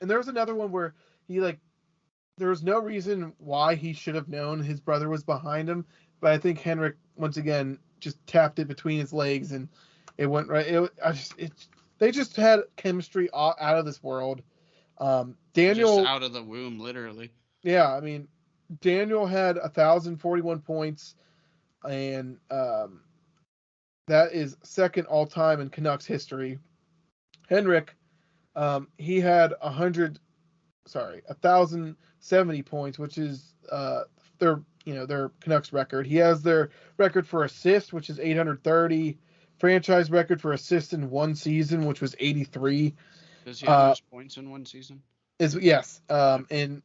A: And there was another one where he there was no reason why he should have known his brother was behind him, but I think Henrik once again just tapped it between his legs and it went right. They just had chemistry out of this world. Daniel
C: just out of the womb, literally.
A: Yeah, I mean, Daniel had 1,041 points, and that is second all time in Canucks history. Henrik, he had 1,070 points, which is their Canucks record. He has their record for assists, which is 830. Franchise record for assists in one season, which was 83.
C: Does he have most points in one season?
A: Yes. And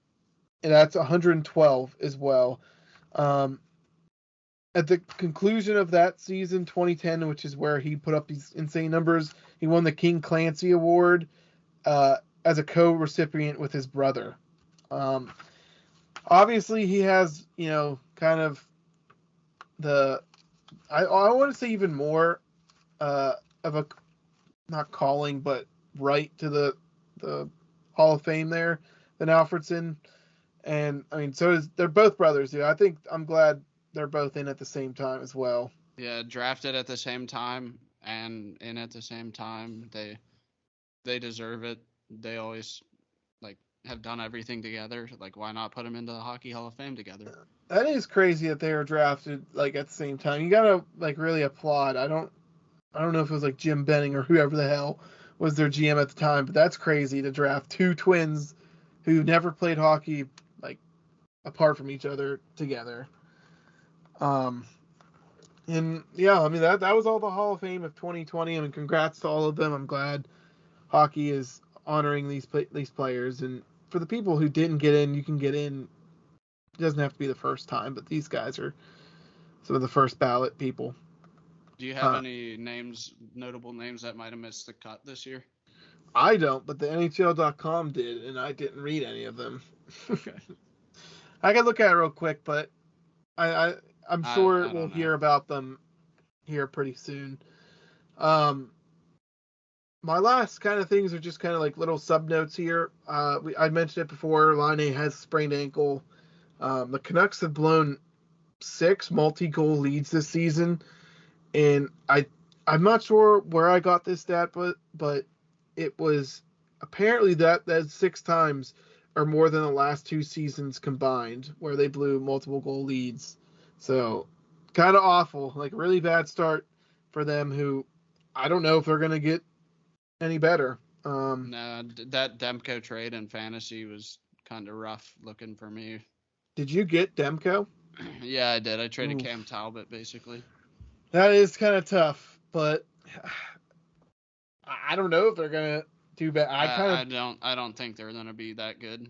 A: that's 112 as well. At the conclusion of that season, 2010, which is where he put up these insane numbers, he won the King Clancy Award as a co-recipient with his brother. Obviously, he has, kind of I want to say even more of a, not calling, but right to the Hall of Fame there than Alfredsson. And, I mean, they're both brothers, dude. I'm glad they're both in at the same time as well.
C: Yeah, drafted at the same time and in at the same time. They deserve it. They always have done everything together. Why not put them into the Hockey Hall of Fame together?
A: That is crazy that they were drafted at the same time. You gotta really applaud. I don't know if it was Jim Benning or whoever the hell was their GM at the time, but that's crazy to draft two twins who never played hockey apart from each other together. And yeah, I mean that was all the Hall of Fame of 2020. I mean, congrats to all of them. I'm glad hockey is honoring these players, and for the people who didn't get in, you can get in. It doesn't have to be the first time, but these guys are some of the first ballot people.
C: Do you have any notable names that might have missed the cut this year?
A: I don't, but the NHL.com did, and I didn't read any of them.
C: Okay.
A: I can look at it real quick, but I'm sure we'll hear about them here pretty soon. My last kind of things are just kind of little sub notes here. I mentioned it before. Laine has a sprained ankle. The Canucks have blown 6 multi-goal leads this season, and I'm not sure where I got this stat, but it was apparently that 6 times or more than the last 2 seasons combined where they blew multiple goal leads. So kind of awful, really bad start for them, who I don't know if they're going to get any better.
C: No, that Demko trade in fantasy was kind of rough looking for me.
A: Did you get Demko?
C: Yeah, I did. I traded Cam Talbot, basically.
A: That is kind of tough, but I don't know if they're going to do bad.
C: I don't think they're going to be that good.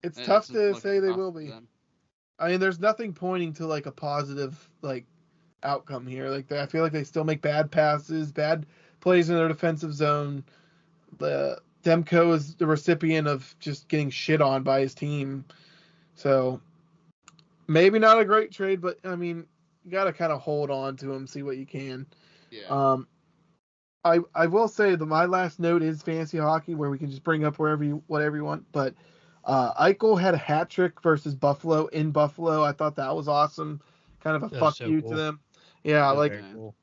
A: It's tough to say they will be. I mean, there's nothing pointing to a positive outcome here. I feel like they still make bad passes, bad plays in their defensive zone. The Demko is the recipient of just getting shit on by his team. So maybe not a great trade, but I mean, you got to kind of hold on to him, see what you can.
C: Yeah.
A: I will say that my last note is fantasy hockey, where we can just bring up whatever you want. But Eichel had a hat trick versus Buffalo in Buffalo. I thought that was awesome. Kind of a fuck you to them. Yeah,
B: cool.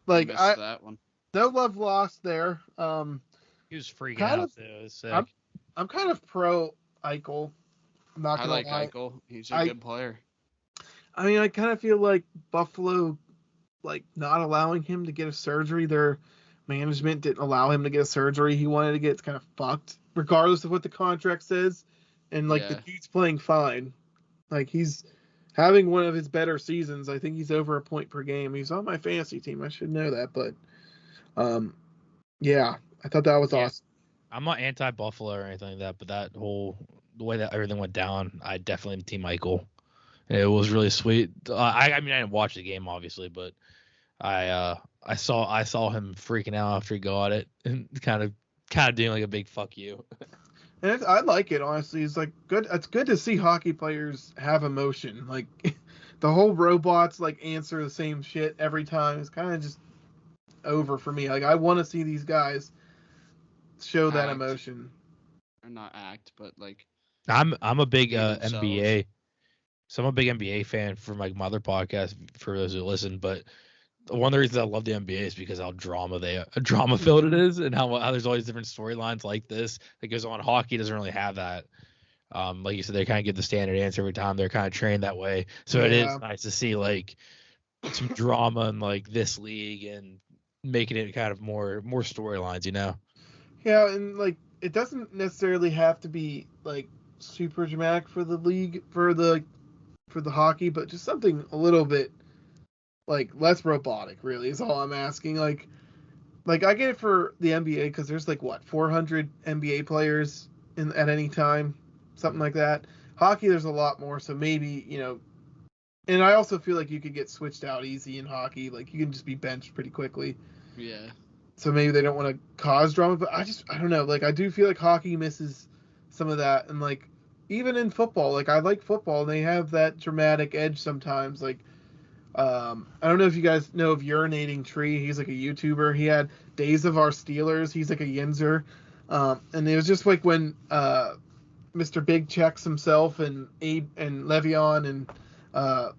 C: That one.
A: No love lost there.
B: He was freaking out though.
A: I'm kind of pro Eichel. I'm not gonna lie.
C: Eichel. He's a good player.
A: I mean, I kind of feel like Buffalo, not allowing him to get a surgery. Their management didn't allow him to get a surgery he wanted to get. It's kind of fucked, regardless of what the contract says. And the dude's playing fine. He's having one of his better seasons. I think he's over a point per game. He's on my fantasy team. I should know that, but yeah, I thought that was awesome.
B: I'm not anti-Buffalo or anything like that, but the way that everything went down, I definitely team Eichel. It was really sweet. I mean, I didn't watch the game obviously, but I saw him freaking out after he got it and kind of doing a big fuck you.
A: And I like it, honestly. It's good. It's good to see hockey players have emotion. The whole robots answer the same shit every time. It's kind of just over for me. I want to see these guys show that emotion.
C: Or not act, but
B: I'm a big NBA. So I'm a big NBA fan for my other podcast for those who listen. But one of the reasons I love the NBA is because how drama filled it is, and how there's always different storylines like this that goes on. Hockey doesn't really have that. Like you said, they kind of give the standard answer every time. They're kind of trained that way. So it is nice to see some drama in this league and making it kind of more storylines,
A: Yeah, and it doesn't necessarily have to be like super dramatic for the league for the hockey, but just something a little bit like less robotic. Really, is all I'm asking. Like I get it for the NBA because there's like what 400 NBA players at any time, something like that. Hockey, there's a lot more, so maybe And I also feel like you could get switched out easy in hockey. Like you can just be benched pretty quickly.
C: Yeah.
A: So maybe they don't want to cause drama, but I don't know. Like I do feel like hockey misses some of that, and like even in football, like I like football, and they have that dramatic edge sometimes. Like I don't know if you guys know of Urinating Tree. He's like a YouTuber. He had Days of Our Steelers. He's like a Yinzer. And it was just like when Mr. Big Checks himself and Abe and Le'Veon and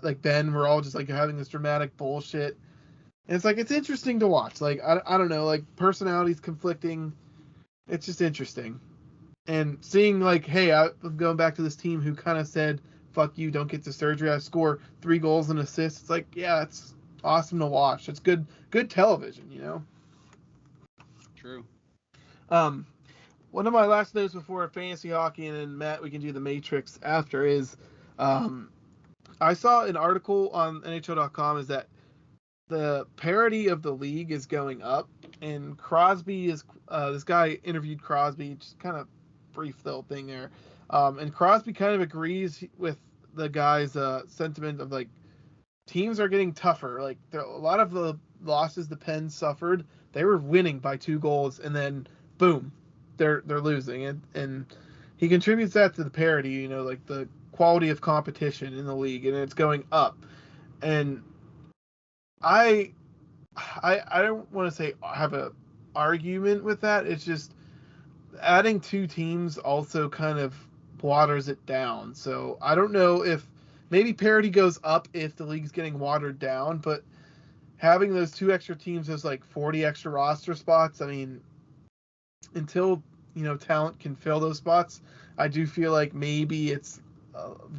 A: like Ben were all just like having this dramatic bullshit. And it's like it's interesting to watch. Like I don't know, like personalities conflicting. It's just interesting. And seeing like, hey, I'm going back to this team who kind of said, fuck you, don't get the surgery. I score 3 goals and assists. It's like, yeah, it's awesome to watch. It's good television,
C: True.
A: One of my last notes before fantasy hockey, and then Matt, we can do the Matrix after, is I saw an article on NHL.com is that the parity of the league is going up, and Crosby is this guy interviewed Crosby, just kind of brief little thing there, and Crosby kind of agrees with the guy's sentiment of like teams are getting tougher. Like a lot of the losses the Pens suffered, they were winning by 2 goals, and then boom, they're losing, and he contributes that to the parity, like the quality of competition in the league, and it's going up, and I don't want to say I have a argument with that. It's just adding 2 teams also kind of waters it down. So I don't know if maybe parity goes up if the league's getting watered down, but having those 2 extra teams as like 40 extra roster spots, I mean, until talent can fill those spots, I do feel like maybe it's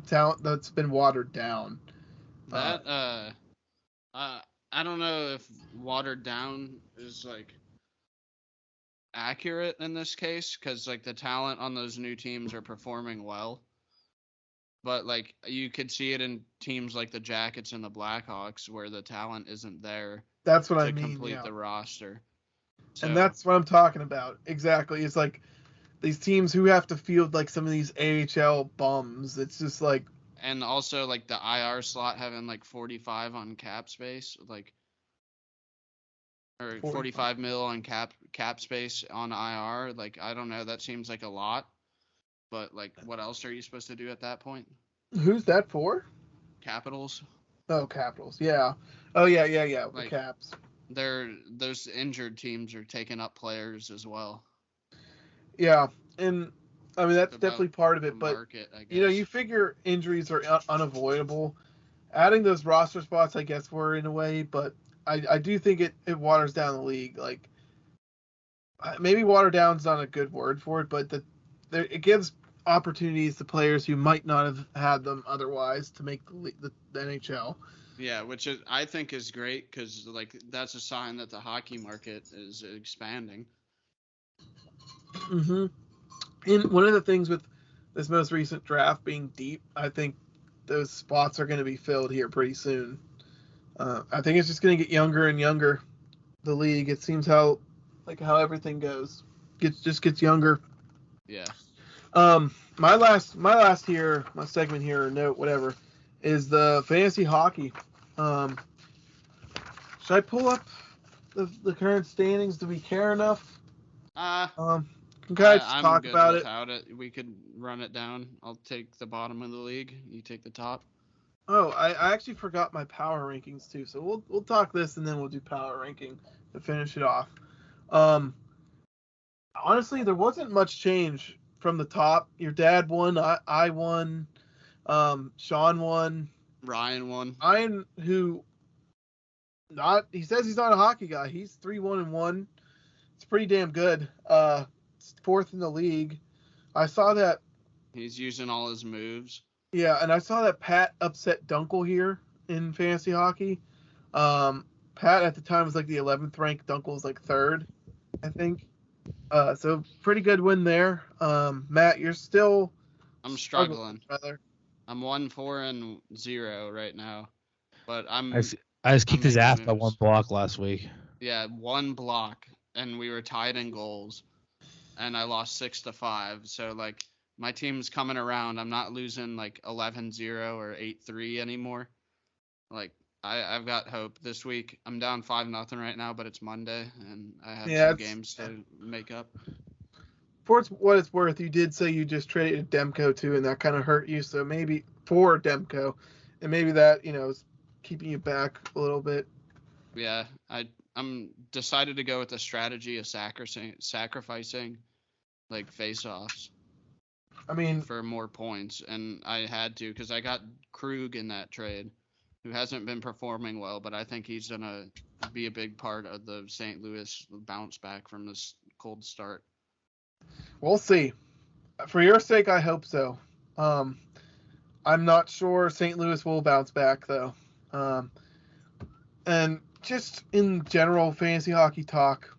A: talent that's been watered down.
C: That I don't know if watered down is like accurate in this case, because like the talent on those new teams are performing well, but like you could see it in teams like the Jackets and the Blackhawks where the talent isn't there.
A: That's what I mean.
C: To complete the roster.
A: So, and that's what I'm talking about. Exactly. It's like these teams who have to field like some of these AHL bums. It's just like.
C: And also like the IR slot having like 45 on cap space, like. Or 45 mil on cap space on IR. Like, I don't know. That seems like a lot. But, like, what else are you supposed to do at that point?
A: Who's that for?
C: Capitals.
A: Oh, Capitals. Yeah. Oh, yeah.
C: Like,
A: the Caps.
C: Those injured teams are taking up players as well.
A: Yeah. And, I mean, that's definitely part of it. But,
C: market,
A: you figure injuries are unavoidable. Adding those roster spots, I guess, were in a way. But I do think it waters down the league. Like, maybe water down's not a good word for it, but it gives opportunities to players who might not have had them otherwise to make the NHL.
C: Yeah, which I think is great because like that's a sign that the hockey market is expanding.
A: Mm-hmm. And one of the things with this most recent draft being deep, I think those spots are going to be filled here pretty soon. I think it's just going to get younger and younger. The league, it seems how everything goes, just gets younger.
C: Yeah.
A: My last here, my segment here, or note, whatever, is the fantasy hockey. Should I pull up the current standings? Do we care enough? Can guys talk about it?
C: We could run it down. I'll take the bottom of the league. You take the top.
A: Oh, I actually forgot my power rankings too. So we'll talk this and then we'll do power ranking to finish it off. Honestly, there wasn't much change from the top. Your dad won. I won. Sean won.
C: Ryan won.
A: Ryan, he says he's not a hockey guy. He's 3-1-1. It's pretty damn good. 4th in the league. I saw that.
C: He's using all his moves.
A: Yeah, and I saw that Pat upset Dunkel here in fantasy hockey. Pat at the time was like the 11th ranked. Dunkel was like 3rd, I think. So pretty good win there. Matt, you're still
C: I'm struggling.
A: brother.
C: I'm 1-4-0 right now, but
B: I just kicked his ass by one block last week.
C: Yeah, one block, and we were tied in goals, and I lost 6-5. So like my team's coming around. I'm not losing like 11-0 or 8-3 anymore. Like I've got hope this week. I'm down 5-0 right now, but it's Monday, and I have some games to make up.
A: For what it's worth, you did say you just traded Demko too, and that kind of hurt you. So maybe for Demko, and maybe that is keeping you back a little bit.
C: Yeah, I'm decided to go with the strategy of sacrificing like face-offs.
A: I mean,
C: for more points, and I had to because I got Krug in that trade, who hasn't been performing well, but I think he's gonna be a big part of the St. Louis bounce back from this cold start.
A: We'll see. For your sake, I hope so. I'm not sure St. Louis will bounce back though. And just in general fantasy hockey talk,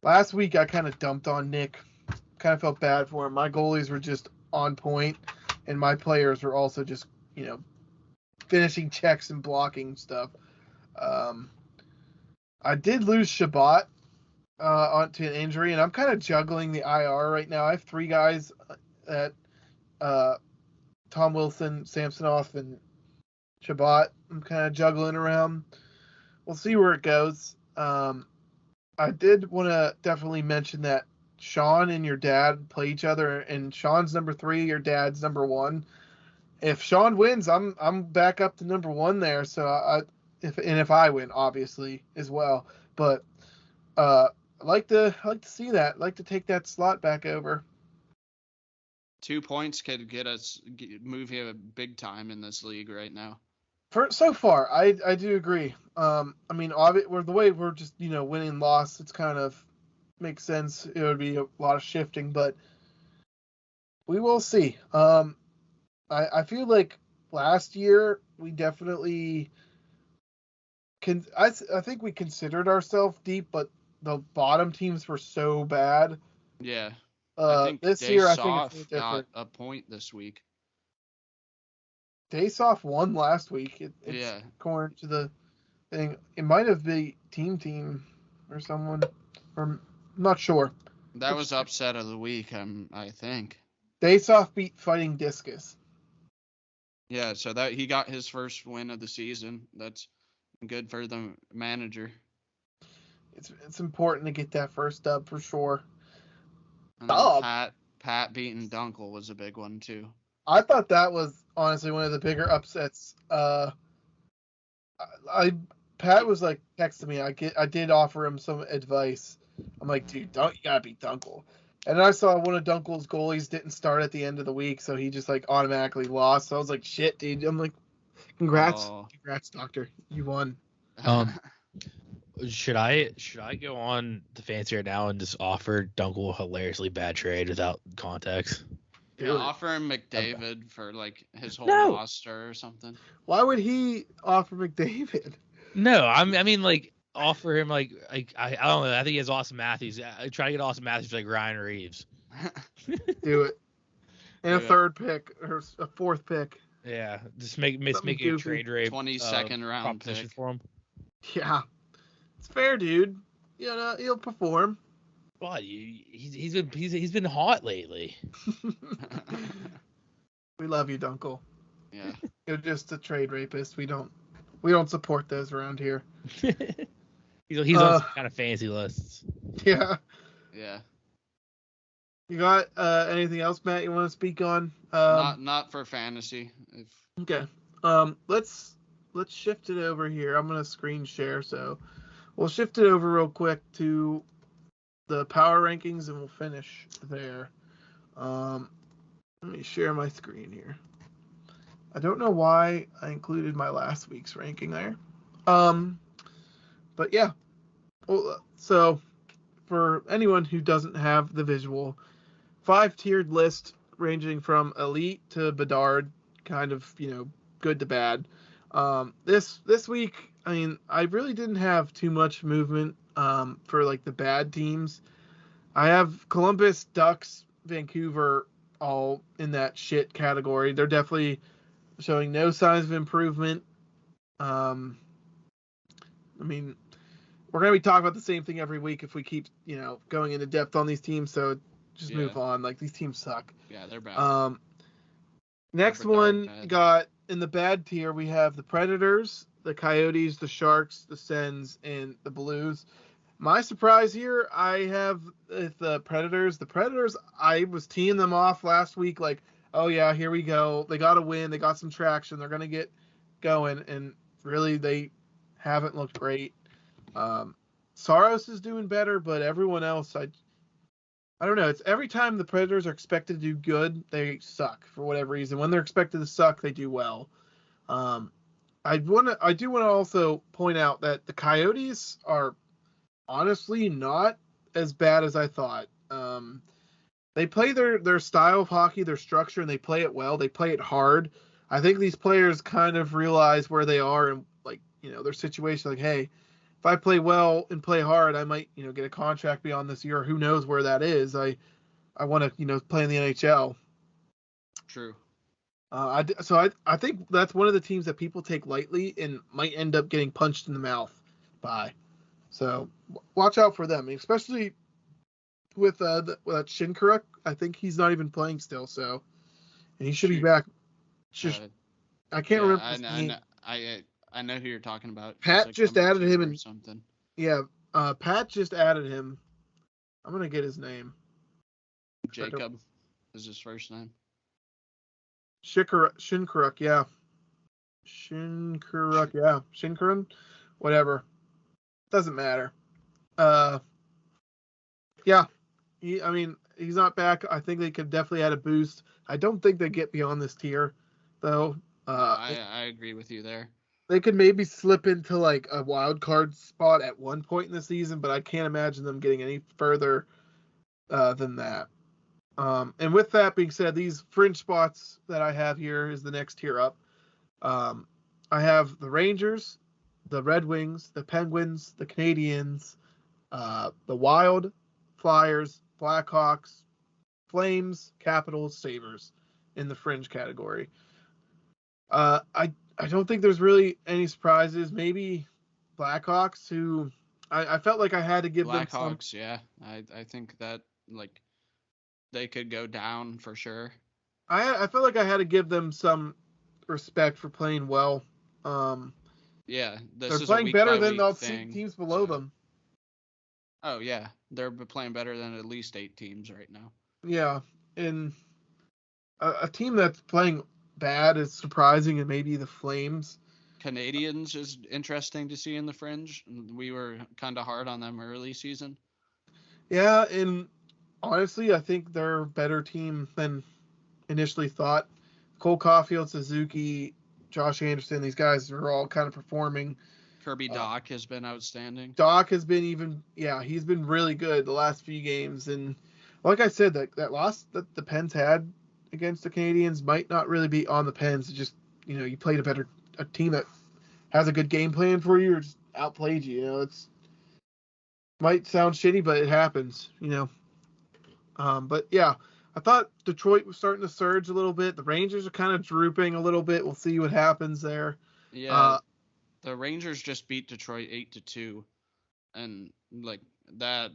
A: last week I kind of dumped on Nick. Kind of felt bad for him. My goalies were just on point, and my players were also just finishing checks and blocking stuff. I did lose Shabbat onto an injury, and I'm kind of juggling the IR right now. I have 3 guys at Tom Wilson, Samsonov, and Shabbat. I'm kind of juggling around. We'll see where it goes. I did want to definitely mention that Sean and your dad play each other, and Sean's number 3, your dad's number 1. If Sean wins, I'm back up to number 1 there. So if I win, obviously as well. But I like to see that. I'd like to take that slot back over.
C: 2 points could move you big time in this league right now.
A: So far, I do agree. I mean, the way we're just winning loss, it's kind of makes sense. It would be a lot of shifting, but we will see. I feel like last year we definitely I think we considered ourselves deep, but the bottom teams were so bad.
C: Yeah.
A: I think this year I think it's different.
C: Got a point this week.
A: Daysoft won last week. It's according to the thing. It might have been team or someone. I'm not sure.
C: That was upset of the week, I think.
A: Daysoft beat Fighting Discus.
C: Yeah, so that he got his first win of the season. That's good for the manager.
A: It's important to get that first dub for sure.
C: And Pat beating Dunkel was a big one too.
A: I thought that was honestly one of the bigger upsets. Pat was like texting me. I did offer him some advice. I'm like, dude, you gotta beat Dunkel. And I saw one of Dunkel's goalies didn't start at the end of the week, so he just like automatically lost. So I was like, shit, dude. I'm like, congrats, doctor, you won.
B: Should I go on the fancy right now and just offer Dunkel a hilariously bad trade without context?
C: Yeah, offer him McDavid for like his whole roster or something.
A: Why would he offer McDavid?
B: No, I mean like offer him like I don't know. I think he has Austin Matthews. I try to get Austin Matthews like Ryan Reeves.
A: Do it. And a 3rd pick or a 4th pick.
B: Yeah, just make a trade rate
C: 22nd round pick
B: for him.
A: Yeah, it's fair, dude. He'll perform.
B: Well, he's been hot lately.
A: We love you, Dunkel.
C: Yeah,
A: you're just a trade rapist. We don't support those around here.
B: He's on some kind of fancy lists.
A: Yeah.
C: Yeah.
A: You got anything else, Matt? You want to speak on?
C: Not for fantasy.
A: Okay. Let's shift it over here. I'm gonna screen share, so we'll shift it over real quick to the power rankings, and we'll finish there. Let me share my screen here. I don't know why I included my last week's ranking there. But yeah. Well, so for anyone who doesn't have the visual, 5-tiered list ranging from elite to Bedard, kind of, good to bad. This week, I mean, I really didn't have too much movement for like the bad teams. I have Columbus, Ducks, Vancouver all in that shit category. They're definitely showing no signs of improvement. I mean, we're going to be talking about the same thing every week if we keep, going into depth on these teams. So just move on. Like, these teams suck.
C: Yeah, they're bad.
A: Next one got in the bad tier. We have the Predators, the Coyotes, the Sharks, the Sens, and the Blues. My surprise here, I have the Predators. The Predators, I was teeing them off last week like, oh yeah, here we go. They got a win. They got some traction. They're going to get going. And really, they haven't looked great. Saros is doing better, but everyone else, I don't know. It's every time the Predators are expected to do good, they suck for whatever reason. When they're expected to suck, they do well. I do want to also point out that the Coyotes are honestly not as bad as I thought. They play their style of hockey, their structure, and they play it well. They play it hard. I think these players kind of realize where they are and their situation. Like, hey, if I play well and play hard, I might get a contract beyond this year. Who knows where that is? I want to play in the NHL.
C: True.
A: I think that's one of the teams that people take lightly and might end up getting punched in the mouth by. So watch out for them, especially with Shinkaruk. I think he's not even playing still, so and he should be back. I can't remember his name.
C: I know who you're talking about.
A: Pat just added him in
C: something.
A: Yeah, Pat just added him. I'm gonna get his name.
C: Jacob is his first name.
A: Shinkaruk, yeah. Shinkarun, whatever. Doesn't matter. Yeah. He's not back. I think they could definitely add a boost. I don't think they get beyond this tier, though.
C: I agree with you there.
A: They could maybe slip into like a wild card spot at one point in the season, but I can't imagine them getting any further than that. And with that being said, these fringe spots that I have here is the next tier up. I have the Rangers, the Red Wings, the Penguins, the Canadiens, the Wild, Flyers, Blackhawks, Flames, Capitals, Sabres in the fringe category. I don't think there's really any surprises. Maybe Blackhawks, who I felt like I had to give them some.
C: Blackhawks, yeah. I think that they could go down for sure.
A: I felt like I had to give them some respect for playing well.
C: Yeah,
A: they're playing better than the teams below them.
C: Oh yeah, they're playing better than at least 8 teams right now.
A: Yeah, and a team that's playing bad is surprising, and maybe the Flames.
C: Canadians is interesting to see in the fringe. We were kind of hard on them early season.
A: Yeah, and honestly, I think they're a better team than initially thought. Cole Caulfield, Suzuki, Josh Anderson, these guys are all kind of performing.
C: Kirby Dach has been outstanding.
A: Dach has been he's been really good the last few games. And like I said, that loss that the Pens had against the Canadians might not really be on the Pens. It's just, you played a team that has a good game plan for you or just outplayed you. It's might sound shitty, but it happens, But yeah, I thought Detroit was starting to surge a little bit. The Rangers are kind of drooping a little bit. We'll see what happens there.
C: Yeah. The Rangers just beat Detroit 8-2, and like that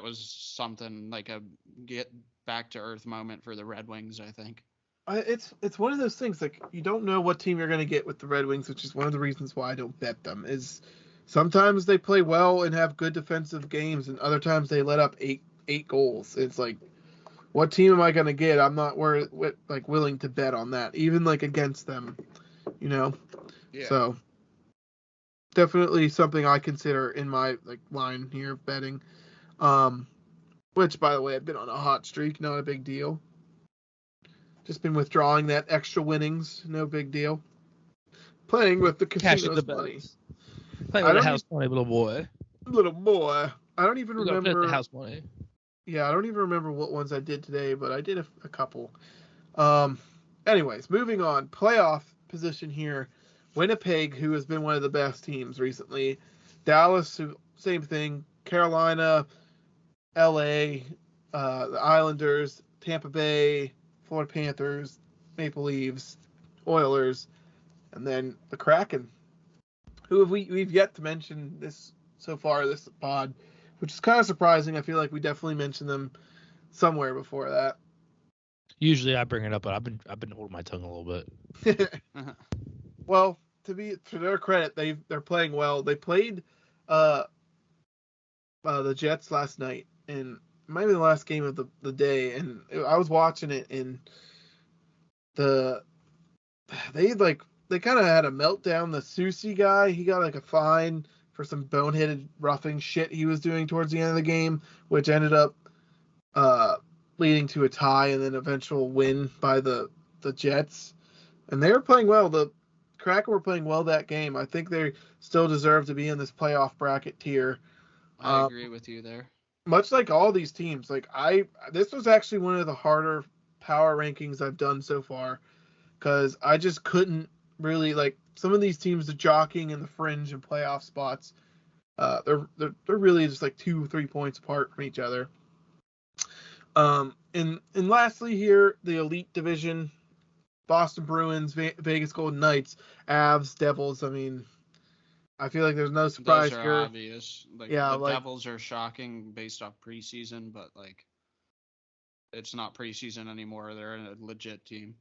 C: was something like a get back to earth moment for the Red Wings, I think.
A: It's one of those things, like, you don't know what team you're going to get with the Red Wings, which is one of the reasons why I don't bet them. Is sometimes they play well and have good defensive games, and other times they let up eight goals. It's like, what team am I going to get? I'm not willing to bet on that, even like against them, Yeah. So definitely something I consider in my line here of betting. Which, by the way, I've been on a hot streak, not a big deal. Just been withdrawing that extra winnings, no big deal. Playing with the casino's money.
B: Playing with the house money, little boy.
A: Little boy. I don't even remember
B: the house money.
A: Yeah, I don't even remember what ones I did today, but I did a couple. Anyways, moving on. Playoff position here. Winnipeg, who has been one of the best teams recently. Dallas, who same thing. Carolina, LA, the Islanders, Tampa Bay, Florida Panthers, Maple Leafs, Oilers, and then the Kraken, who we've yet to mention this so far, this pod, which is kind of surprising. I feel like we definitely mentioned them somewhere before that.
B: Usually I bring it up, but I've been holding my tongue a little bit.
A: Well, to their credit, they're playing well. They played the Jets last night, and maybe the last game of the day, and I was watching it, and they kind of had a meltdown. The Susie guy, he got like a fine for some boneheaded roughing shit he was doing towards the end of the game, which ended up leading to a tie and then eventual win by the Jets. And they were playing well. The Kraken were playing well that game. I think they still deserve to be in this playoff bracket tier.
C: I agree with you there.
A: Much like all these teams, this was actually one of the harder power rankings I've done so far, because I just couldn't really, like, some of these teams are jockeying in the fringe and playoff spots. They're really just like 2-3 points apart from each other. And lastly here, the elite division: Boston Bruins, Vegas Golden Knights, Avs, Devils. I mean, I feel like there's no surprise
C: Those are
A: here.
C: obvious. The Devils are shocking based off preseason, but it's not preseason anymore. They're a legit team.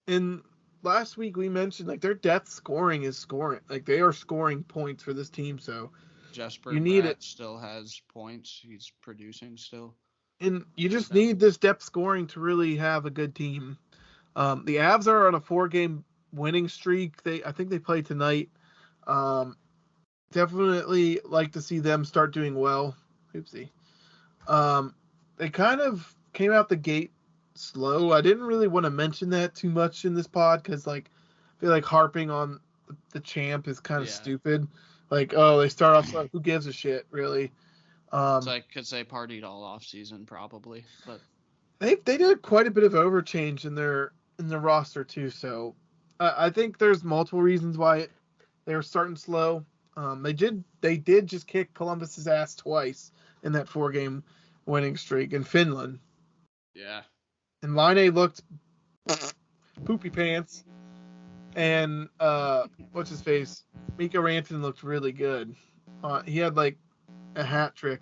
A: And last week we mentioned their depth scoring is scoring. They are scoring points for this team, so
C: Jesper
A: you need it.
C: Still has points. He's producing still.
A: And you just need this depth scoring to really have a good team. The Avs are on a 4-game winning streak. I think they play tonight. Definitely like to see them start doing well. Oopsie. They kind of came out the gate slow. I didn't really want to mention that too much in this pod because I feel like harping on the champ is kind of stupid. They start off slow. Who gives a shit, really?
C: It's because they partied all off season probably, but
A: they did quite a bit of overchange in their roster too. So I think there's multiple reasons why they were starting slow. They did just kick Columbus's ass twice in that 4-game winning streak in Finland.
C: Yeah.
A: And Laine looked poopy pants. And what's his face? Mikko Rantanen looked really good. He had a hat trick.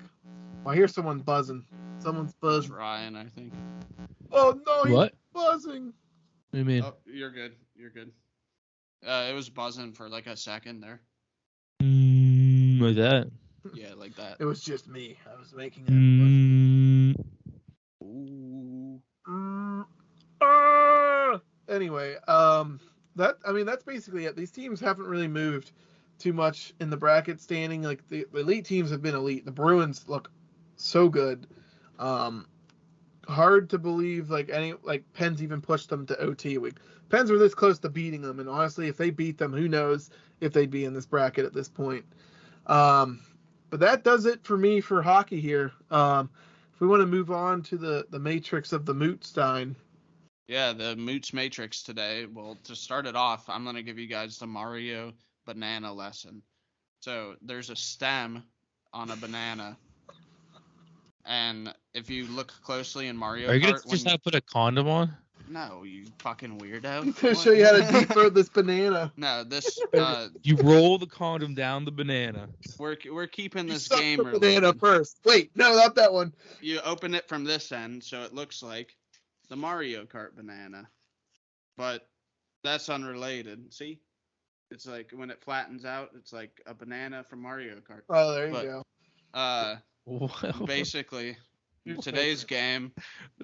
A: Well, I hear someone buzzing. Someone's buzzing.
C: It's Ryan, I think.
A: Oh no!
B: What?
A: He's buzzing.
B: What do you mean?
C: Oh, you're good. It was buzzing for a second there.
B: Like that?
C: Yeah, like that.
A: It was just me. I was making that.
C: Ooh.
A: Anyway, that's basically it. These teams haven't really moved too much in the bracket standing. The elite teams have been elite. The Bruins look so good. Hard to believe Pens even pushed them to OT. Pens were this close to beating them, and honestly, if they beat them, who knows if they'd be in this bracket at this point. But that does it for me for hockey here. If we want to move on to the matrix of the Mootstein.
C: Yeah, the Moot's Matrix today. Well, to start it off, I'm going to give you guys the Mario banana lesson. So there's a stem on a banana. And if you look closely in Mario Kart...
B: Are you going to just have to put a condom on?
C: No, you fucking weirdo.
A: To show you how to deep throat this banana.
C: No, this...
B: you roll the condom down the banana.
C: We're keeping this
A: you
C: game
A: suck the banana first. Wait, no, not that one.
C: You open it from this end, so it looks like the Mario Kart banana. But that's unrelated. See? It's when it flattens out, it's like a banana from Mario Kart.
A: Oh, there you
C: go. Basically, today's game,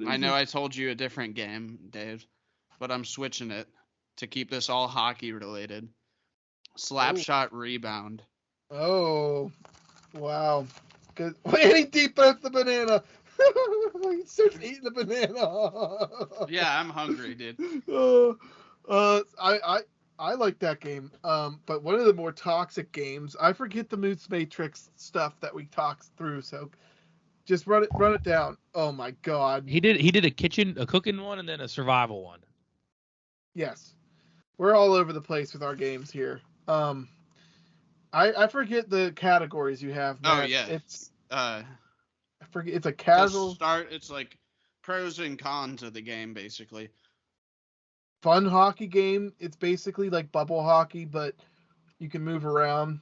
C: I know I told you a different game, Dave, but I'm switching it to keep this all hockey related. Slapshot rebound.
A: Oh, wow. Good. Wait, he deep throats the banana. He starts eating the banana.
C: Yeah, I'm hungry, dude.
A: I like that game. But one of the more toxic games, I forget the Moot's Matrix stuff that we talked through, so just run it down. Oh my god.
B: He did a cooking one and then a survival one.
A: Yes. We're all over the place with our games here. I forget the categories you have, Matt.
C: Oh yeah.
A: It's
C: I
A: forget. It's a casual.
C: It's like pros and cons of the game, basically.
A: Fun hockey game. It's basically like bubble hockey, but you can move around.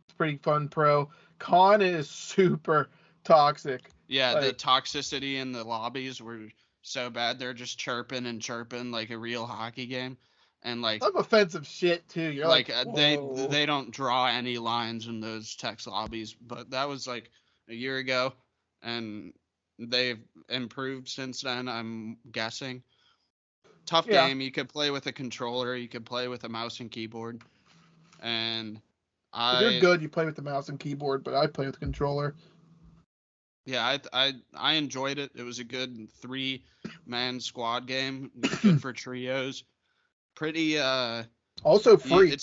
A: It's pretty fun. Pro. Con is super toxic.
C: Yeah, the toxicity in the lobbies were so bad. They're just chirping and chirping like a real hockey game, and like
A: some offensive shit too. You're like
C: they don't draw any lines in those text lobbies. But that was like a year ago, and they've improved since then. I'm guessing. Tough game. You could play with a controller. You could play with a mouse and keyboard. And
A: if you're good, you play with the mouse and keyboard, but I play with the controller.
C: Yeah, I enjoyed it. It was a good 3-man squad game. Good for trios. Pretty
A: also free.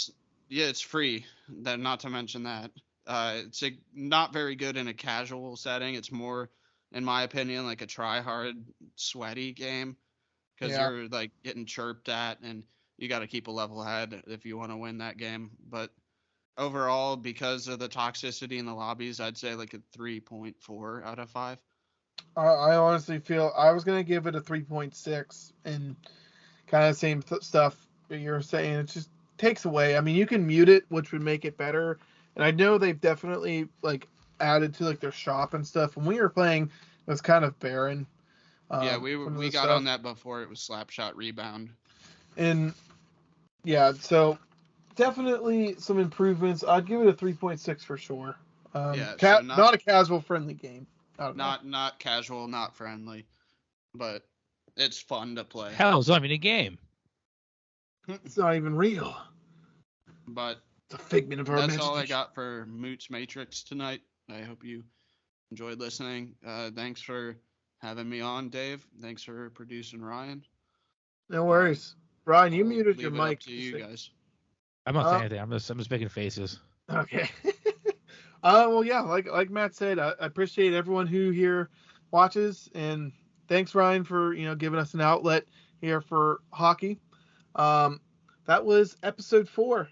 C: It's free. Not to mention that. It's not very good in a casual setting. It's more, in my opinion, like a try hard, sweaty game because you're like getting chirped at and you got to keep a level head if you want to win that game. But overall, because of the toxicity in the lobbies, I'd say like a 3.4 out of 5.
A: I honestly feel I was gonna give it a 3.6, and kind of the same stuff you're saying. It just takes away. I mean, you can mute it, which would make it better. And I know they've definitely like added to like their shop and stuff. When we were playing, it was kind of barren.
C: Yeah, we got on that before. It was Slapshot Rebound.
A: And yeah, so definitely some improvements. I'd give it a 3.6 for sure. Not a casual friendly game.
C: Not casual, not friendly, but it's fun to play.
B: Hell, it's not even a game.
A: It's not even real.
C: But
A: it's a figment of our imagination.
C: That's all I got for Moot's Matrix tonight. I hope you enjoyed listening. Thanks for having me on, Dave. Thanks for producing Ryan.
A: No worries. Ryan, you muted your mic.
C: Up to you guys.
B: I'm not saying anything. I'm just making faces.
A: Okay. Well, yeah, like Matt said, I appreciate everyone who here watches, and thanks Ryan for giving us an outlet here for hockey. That was episode 4.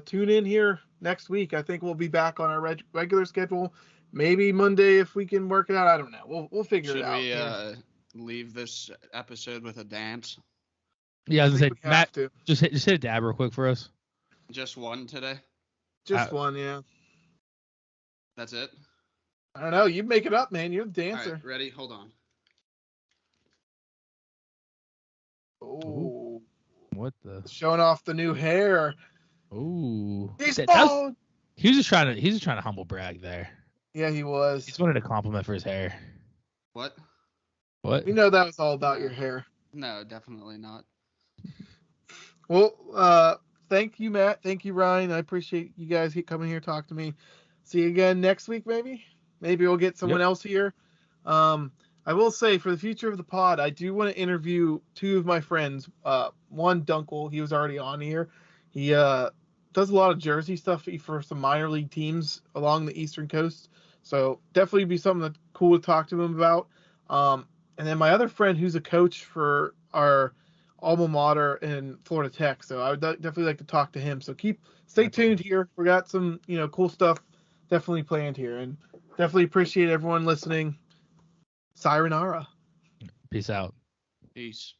A: Tune in here next week. I think we'll be back on our regular schedule. Maybe Monday if we can work it out. I don't know. We'll figure it out.
C: Should we leave this episode with a dance?
B: Yeah, I was gonna say, Matt, just hit a dab real quick for us.
C: Just one today?
A: Just one, yeah.
C: That's it?
A: I don't know. You make it up, man. You're the dancer.
C: All right, ready? Hold on.
A: Oh.
B: What the?
A: Showing off the new hair.
B: Ooh.
A: He's bald.
B: He was just trying to humble brag there.
A: Yeah, he was.
B: He just wanted a compliment for his hair.
C: What?
A: We know that was all about your hair.
C: No, definitely not.
A: Well, thank you, Matt. Thank you, Ryan. I appreciate you guys coming here, talk to me. See you again next week, maybe. Maybe we'll get someone else here. I will say, for the future of the pod, I do want to interview 2 of my friends. One, Dunkel, he was already on here. He does a lot of jersey stuff for some minor league teams along the Eastern Coast. So definitely be something that's cool to talk to him about. And then my other friend, who's a coach for our alma mater in Florida Tech. So I would definitely like to talk to him. So stay tuned here. We got some, cool stuff definitely planned here, and definitely appreciate everyone listening. Sayonara.
B: Peace out.
C: Peace.